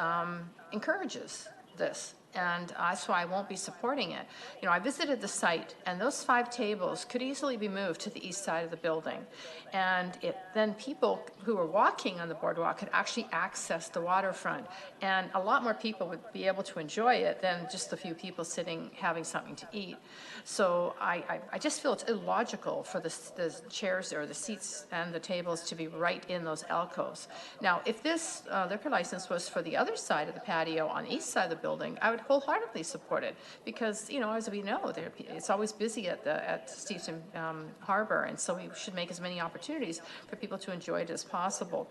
encourages this. And that's why I won't be supporting it. I visited the site, and those 5 tables could easily be moved to the east side of the building. And then people who were walking on the boardwalk could actually access the waterfront. And a lot more people would be able to enjoy it than just a few people sitting, having something to eat. So I just feel it's illogical for the chairs or the seats and the tables to be right in those alcoves. Now, if this liquor license was for the other side of the patio on the east side of the building, I would wholeheartedly support it because, as we know, it's always busy at Steveston Harbour, and so we should make as many opportunities for people to enjoy it as possible.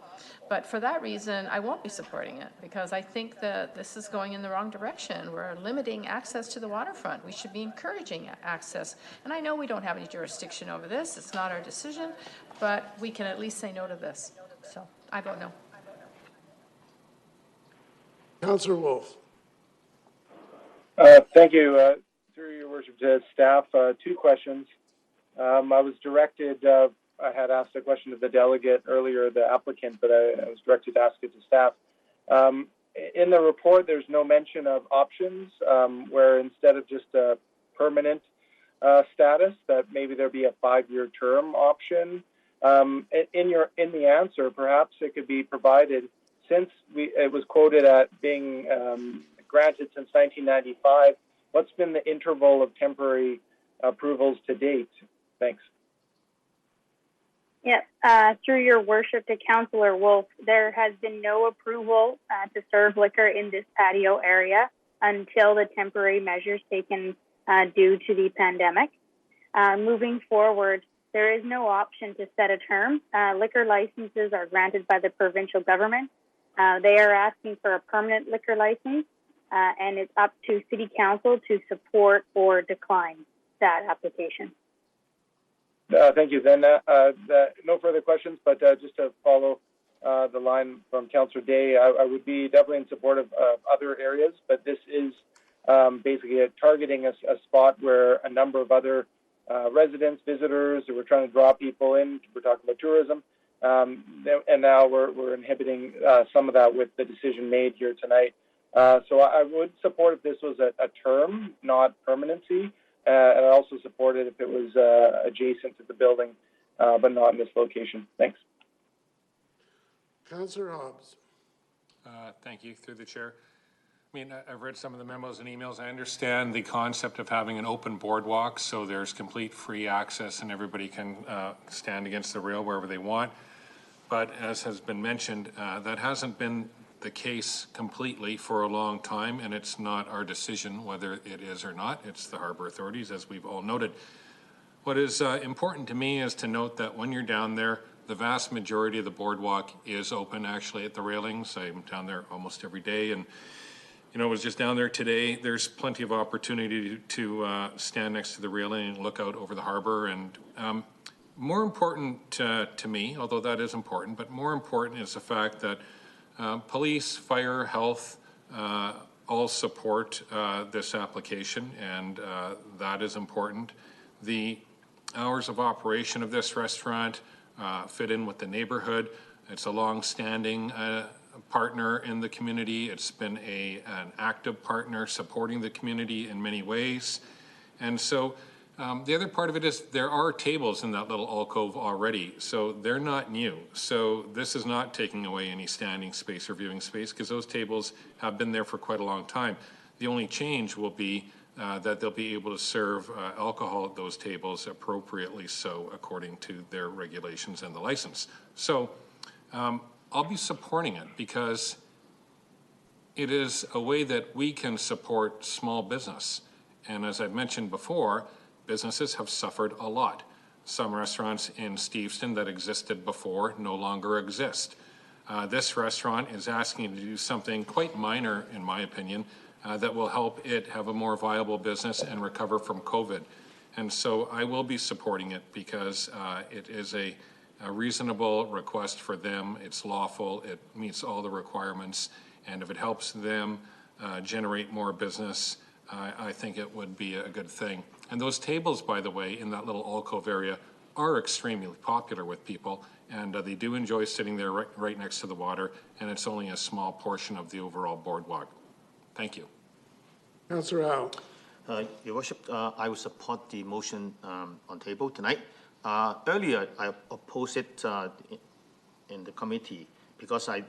But for that reason, I won't be supporting it because I think that this is going in the wrong direction. We're limiting access to the waterfront. We should be encouraging access. And I know we don't have any jurisdiction over this. It's not our decision, but we can at least say no to this. So I vote no. Councillor Wolf. Thank you. Through your worship to staff, 2 questions. I was directed, I had asked a question to the delegate earlier, the applicant, but I was directed to ask it to staff. In the report, there's no mention of options, where instead of just a permanent status, that maybe there be a 5-year term option. In the answer, perhaps it could be provided, since it was quoted at being granted since 1995, what's been the interval of temporary approvals to date? Thanks. Yep. Through your worship to Councillor Wolf, there has been no approval to serve liquor in this patio area until the temporary measures taken due to the pandemic. Moving forward, there is no option to set a term. Liquor licenses are granted by the provincial government. They are asking for a permanent liquor license, and it's up to City Council to support or decline that application. Thank you. Then no further questions, but just to follow the line from Councillor Day, I would be definitely in support of other areas, but this is basically targeting a spot where a number of other residents, visitors, who we're trying to draw people in, we're talking about tourism, and now we're inhibiting some of that with the decision made here tonight. So I would support if this was a term, not permanency. And I also support it if it was adjacent to the building, but not in this location. Thanks. Councillor Hobbs. Thank you, through the chair. I mean, I've read some of the memos and emails. I understand the concept of having an open boardwalk, so there's complete free access and everybody can stand against the rail wherever they want. But as has been mentioned, that hasn't been the case completely for a long time, and it's not our decision whether it is or not. It's the Harbour Authorities, as we've all noted. What is important to me is to note that when you're down there, the vast majority of the boardwalk is open actually at the railings. I'm down there almost every day, and I was just down there today. There's plenty of opportunity to stand next to the railing and look out over the harbour. And more important to me, although that is important, but more important is the fact that police, fire, health, all support this application, and that is important. The hours of operation of this restaurant fit in with the neighborhood. It's a long-standing partner in the community. It's been an active partner supporting the community in many ways. And so the other part of it is there are tables in that little alcove already, so they're not new. So this is not taking away any standing space or viewing space because those tables have been there for quite a long time. The only change will be that they'll be able to serve alcohol at those tables appropriately so according to their regulations and the license. So I'll be supporting it because it is a way that we can support small business. And as I've mentioned before, businesses have suffered a lot. Some restaurants in Steveston that existed before no longer exist. This restaurant is asking to do something quite minor, in my opinion, that will help it have a more viable business and recover from COVID. And so I will be supporting it because it is a reasonable request for them. It's lawful. It meets all the requirements. And if it helps them generate more business, I think it would be a good thing. And those tables, by the way, in that little alcove area are extremely popular with people, and they do enjoy sitting there right next to the water, and it's only a small portion of the overall boardwalk. Thank you. Councillor Howe. Your Worship, I will support the motion on table tonight. Earlier, I opposed it in the committee because I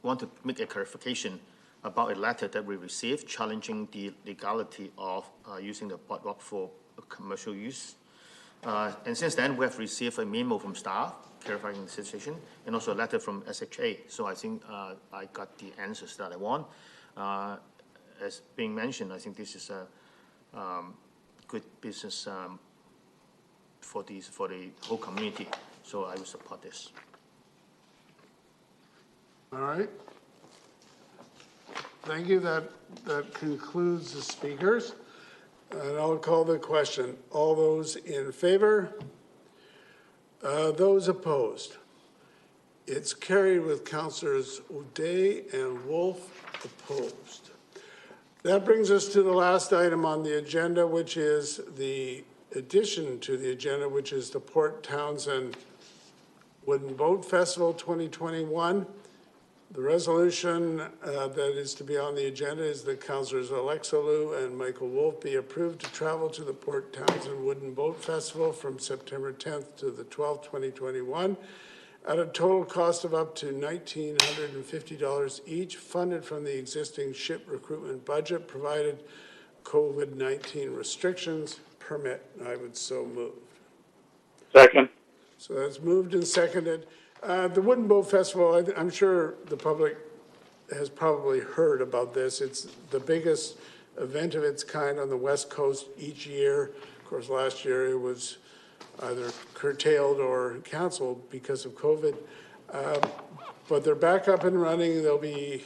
want to make a clarification about a letter that we received challenging the legality of using the boardwalk for commercial use. And since then, we have received a memo from staff clarifying the situation and also a letter from SHA. So I think I got the answers that I want. As being mentioned, I think this is a good business for the whole community. So I will support this. All right. Thank you. That concludes the speakers. And I'll call the question. All those in favor? Those opposed? It's carried with Councillors O'Day and Wolf opposed. That brings us to the last item on the agenda, which is the addition to the agenda, which is the Port Townsend Wooden Boat Festival 2021. The resolution that is to be on the agenda is that Councillors Alexa Liu and Michael Wolf be approved to travel to the Port Townsend Wooden Boat Festival from September 10th to the 12th, 2021, at a total cost of up to $1,950 each, funded from the existing ship recruitment budget, provided COVID-19 restrictions permit. I would so move. Second. So that's moved and seconded. The Wooden Boat Festival, I'm sure the public has probably heard about this. It's the biggest event of its kind on the West Coast each year. Of course, last year it was either curtailed or canceled because of COVID. But they're back up and running. They'll be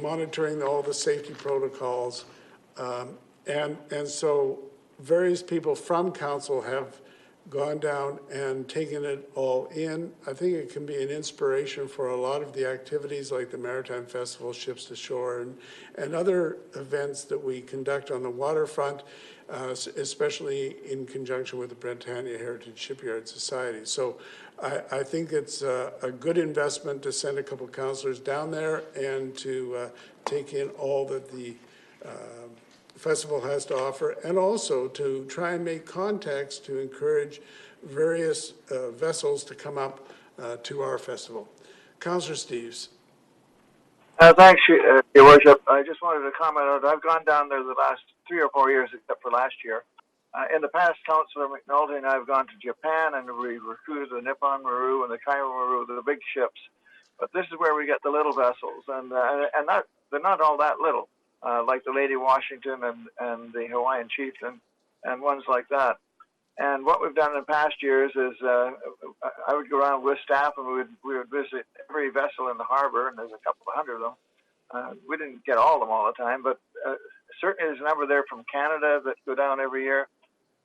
monitoring all the safety protocols. And so various people from council have gone down and taken it all in. I think it can be an inspiration for a lot of the activities like the Maritime Festival, Ships to Shore, and other events that we conduct on the waterfront, especially in conjunction with the Britannia Heritage Shipyard Society. So I think it's a good investment to send a couple of councillors down there and to take in all that the festival has to offer, and also to try and make contacts to encourage various vessels to come up to our festival. Councillor Steves. Thanks, Your Worship. I just wanted to comment on it. I've gone down there the last 3 or 4 years, except for last year. In the past, Councillor McNulty and I have gone to Japan, and we recruited the Nippon Maru and the Cairo Maru, the big ships. But this is where we get the little vessels, and they're not all that little. Like the Lady Washington and the Hawaiian Chieftain and ones like that. And what we've done in past years is I would go around with staff and we would visit every vessel in the harbor, and there's a couple of hundred of them. We didn't get all of them all the time, but certainly there's a number there from Canada that go down every year,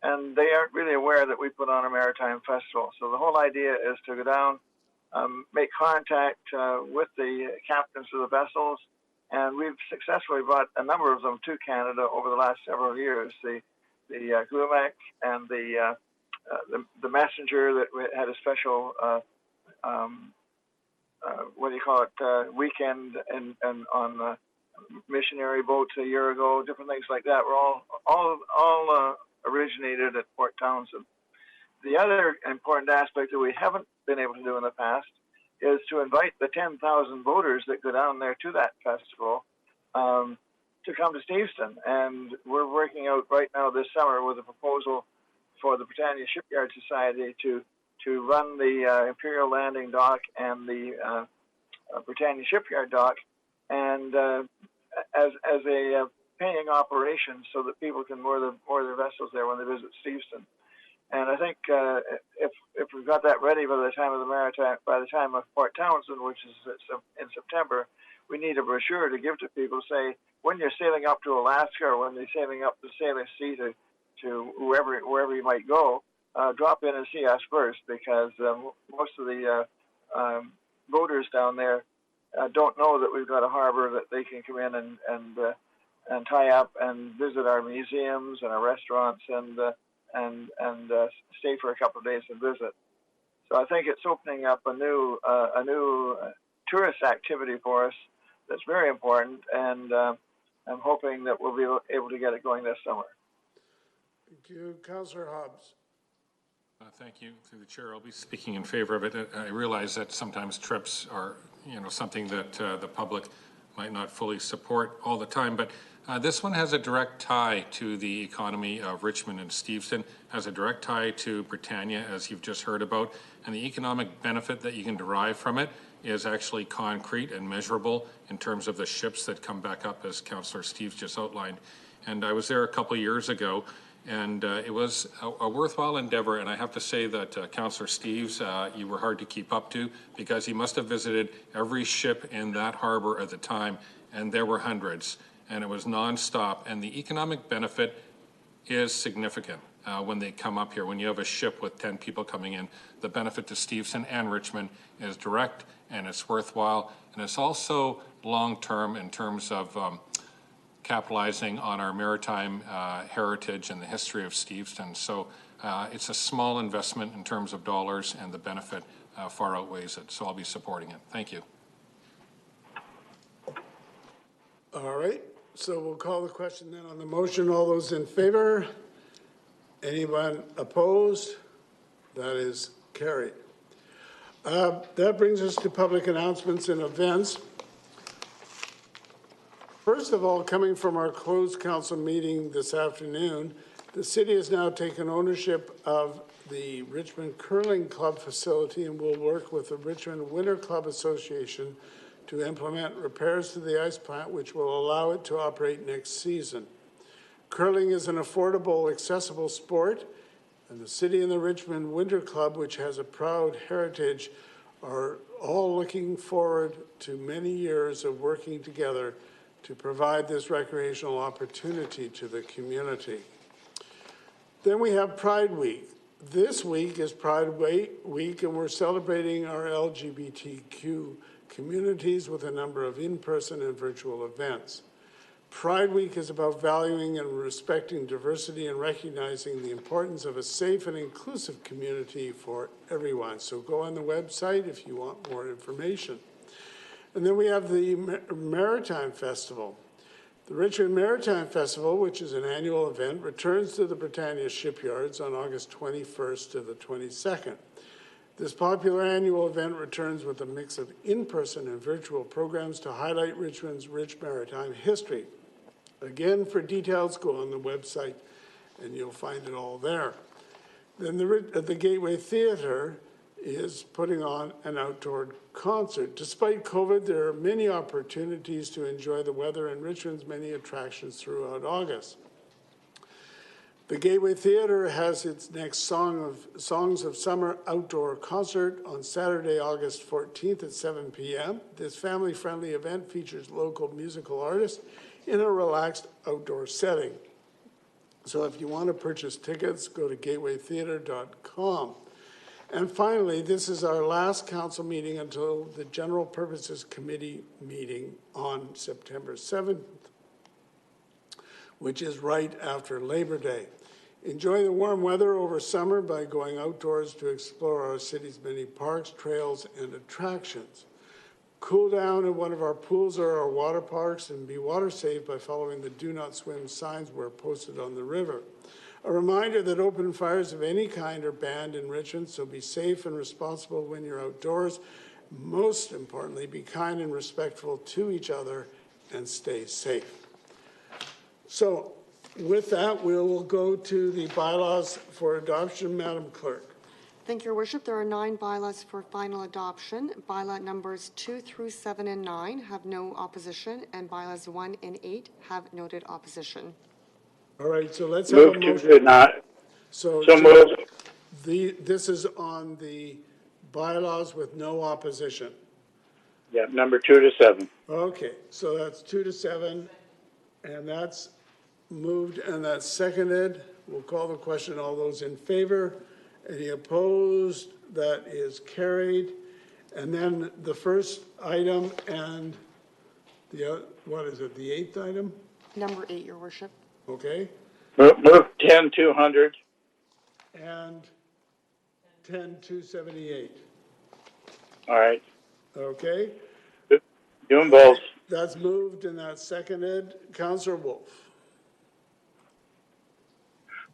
and they aren't really aware that we put on a maritime festival. So the whole idea is to go down, make contact with the captains of the vessels, and we've successfully brought a number of them to Canada over the last several years. The Glumac and the Messenger that had a special weekend and on missionary boats a year ago. Different things like that were all originated at Port Townsend. The other important aspect that we haven't been able to do in the past is to invite the 10,000 voters that go down there to that festival to come to Steveston. And we're working out right now this summer with a proposal for the Britannia Shipyard Society to run the Imperial Landing Dock and the Britannia Shipyard Dock, and as a paying operation so that people can moor their vessels there when they visit Steveston. And I think if we've got that ready by the time of Port Townsend, which is in September, we need a brochure to give to people. Say when you're sailing up to Alaska or when you're sailing up the Salish Sea to wherever you might go, drop in and see us first, because most of the boaters down there don't know that we've got a harbor that they can come in and tie up and visit our museums and our restaurants and stay for a couple of days and visit. So I think it's opening up a new tourist activity for us that's very important, and I'm hoping that we'll be able to get it going this summer. Thank you. Councillor Hobbs. Thank you. Through the chair, I'll be speaking in favor of it. I realize that sometimes trips are, something that the public might not fully support all the time, but this one has a direct tie to the economy of Richmond and Steveston, has a direct tie to Britannia, as you've just heard about, and the economic benefit that you can derive from it is actually concrete and measurable in terms of the ships that come back up, as Councillor Steeves just outlined. And I was there a couple of years ago, and it was a worthwhile endeavor. And I have to say that Councillor Steeves, you were hard to keep up to, because he must have visited every ship in that harbor at the time, and there were hundreds, and it was nonstop. And the economic benefit is significant when they come up here. When you have a ship with 10 people coming in, the benefit to Steveston and Richmond is direct, and it's worthwhile, and it's also long-term in terms of capitalizing on our maritime heritage and the history of Steveston. So it's a small investment in terms of dollars, and the benefit far outweighs it. So I'll be supporting it. Thank you. All right. So we'll call the question then on the motion. All those in favor? Anyone opposed? That is carried. That brings us to public announcements and events. First of all, coming from our closed council meeting this afternoon, the city has now taken ownership of the Richmond Curling Club facility and will work with the Richmond Winter Club Association to implement repairs to the ice plant, which will allow it to operate next season. Curling is an affordable, accessible sport, and the city and the Richmond Winter Club, which has a proud heritage, are all looking forward to many years of working together to provide this recreational opportunity to the community. Then we have Pride Week. This week is Pride Week, and we're celebrating our LGBTQ communities with a number of in-person and virtual events. Pride Week is about valuing and respecting diversity and recognizing the importance of a safe and inclusive community for everyone. So go on the website if you want more information. And then we have the Maritime Festival. The Richmond Maritime Festival, which is an annual event, returns to the Britannia shipyards on August 21st to the 22nd. This popular annual event returns with a mix of in-person and virtual programs to highlight Richmond's rich maritime history. Again, for details, go on the website and you'll find it all there. Then the Gateway Theatre is putting on an outdoor concert. Despite COVID, there are many opportunities to enjoy the weather and Richmond's many attractions throughout August. The Gateway Theatre has its next Songs of Summer outdoor concert on Saturday, August 14th at 7 p.m. This family-friendly event features local musical artists in a relaxed outdoor setting. So if you want to purchase tickets, go to gatewaytheatre.com. And finally, this is our last council meeting until the General Purposes Committee meeting on September 7th, which is right after Labor Day. Enjoy the warm weather over summer by going outdoors to explore our city's many parks, trails, and attractions. Cool down at one of our pools or our water parks, and be water safe by following the do not swim signs where posted on the river. A reminder that open fires of any kind are banned in Richmond, so be safe and responsible when you're outdoors. Most importantly, be kind and respectful to each other and stay safe. So with that, we'll go to the bylaws for adoption. Madam Clerk. Thank you, Your Worship. There are 9 bylaws for final adoption. Bylaw numbers 2 through 7 and 9 have no opposition, and bylaws 1 and 8 have noted opposition. All right, so let's have a Move to motion. deny. So moved. this is on the bylaws with no opposition. Yeah, number 2 to 7. Okay, so that's 2 to 7, and that's moved and that's seconded. We'll call the question. All those in favor? Any opposed? That is carried. And then the first item and the, what is it, the 8th item? Number 8, Your Worship. Okay, Move 10-200. and 10-278. All right. Okay, Doing both. that's moved and that's seconded. Councillor Wolf.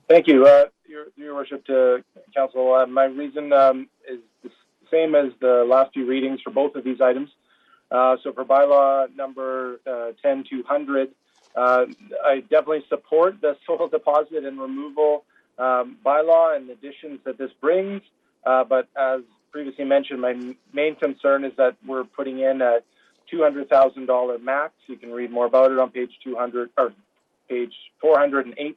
Thank you, Your Worship, to Council. My reason is the same as the last few readings for both of these items. So for bylaw number 10-200, I definitely support the soil deposit and removal bylaw and additions that this brings. But as previously mentioned, my main concern is that we're putting in a $200,000 max. You can read more about it on page 200 or page 408.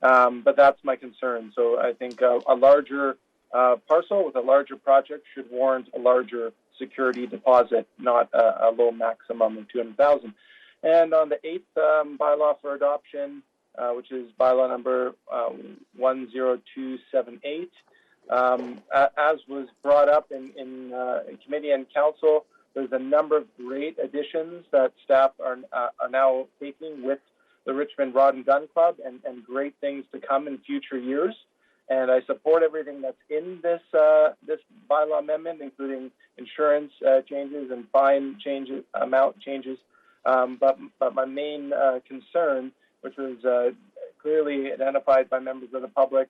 But that's my concern. So I think a larger parcel with a larger project should warrant a larger security deposit, not a low maximum of $200,000. And on the 8th bylaw for adoption, which is bylaw number 10278, as was brought up in committee and council, there's a number of great additions that staff are now taking with the Richmond Rod and Gun Club, and great things to come in future years. And I support everything that's in this this bylaw amendment, including insurance changes and fine changes, amount changes. But my main concern, which was clearly identified by members of the public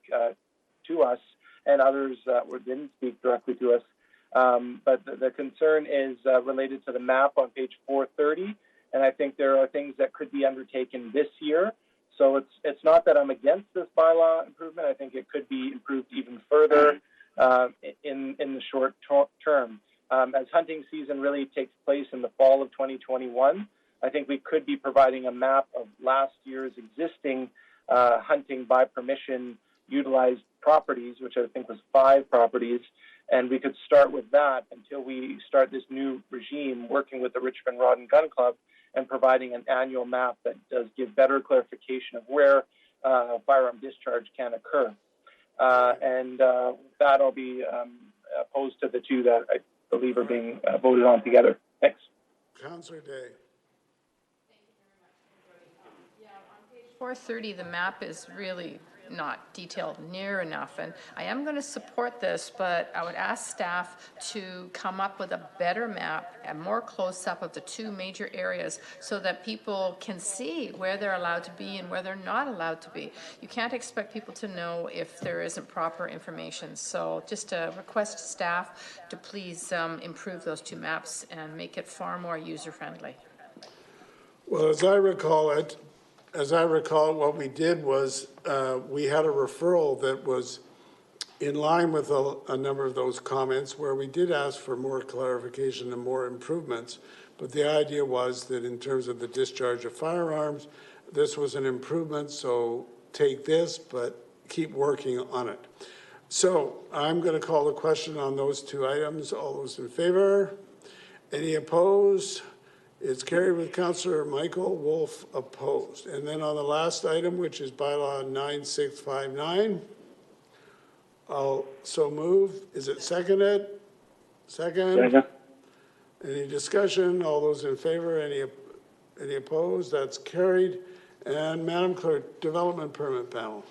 to us and others that didn't speak directly to us, but the concern is related to the map on page 430. And I think there are things that could be undertaken this year. So it's not that I'm against this bylaw improvement. I think it could be improved even further in the short term. As hunting season really takes place in the fall of 2021, I think we could be providing a map of last year's existing hunting by permission utilized properties, which I think was 5 properties. And we could start with that until we start this new regime working with the Richmond Rod and Gun Club and providing an annual map that does give better clarification of where firearm discharge can occur. And that'll be opposed to the 2 that I believe are being voted on together. Thanks. Councillor Day. 430, the map is really not detailed near enough, and I am going to support this, but I would ask staff to come up with a better map and more close-up of the 2 major areas so that people can see where they're allowed to be and where they're not allowed to be. You can't expect people to know if there isn't proper information, so just a request to staff to please improve those 2 maps and make it far more user-friendly. Well, as I recall, what we did was we had a referral that was in line with a number of those comments where we did ask for more clarification and more improvements. But the idea was that in terms of the discharge of firearms, this was an improvement, so take this, but keep working on it. So I'm going to call the question on those 2 items. All those in favor? Any opposed? It's carried with Councillor Michael Wolf opposed. And then on the last item, which is bylaw 9659, I'll so move. Is it seconded? Second. Any discussion? All those in favor? Any opposed? That's carried. And Madam Clerk, Development Permit Panel.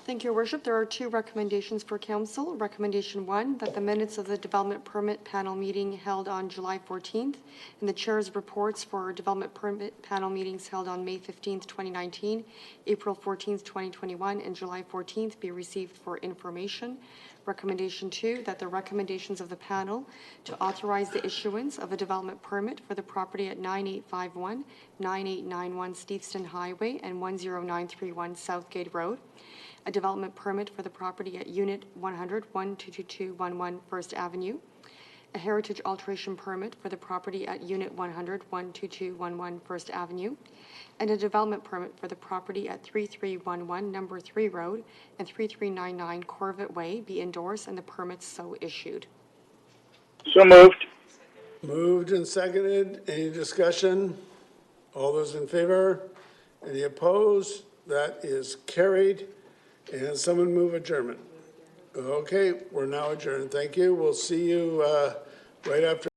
Thank you, Your Worship. There are 2 recommendations for Council. Recommendation 1, that the minutes of the Development Permit Panel meeting held on July 14th and the Chair's reports for Development Permit Panel meetings held on May 15th, 2019, April 14th, 2021, and July 14th be received for information. Recommendation 2, that the recommendations of the panel to authorize the issuance of a development permit for the property at 9851, 9891 Steveston Highway and 10931 Southgate Road, a development permit for the property at Unit 100, 12211 First Avenue, a heritage alteration permit for the property at Unit 100, 12211 First Avenue, and a development permit for the property at 3311 Number 3 Road and 3399 Corvette Way be endorsed and the permits so issued. So moved. Moved and seconded. Any discussion? All those in favor? Any opposed? That is carried. And someone move adjournment. Okay, we're now adjourned. Thank you. We'll see you right after.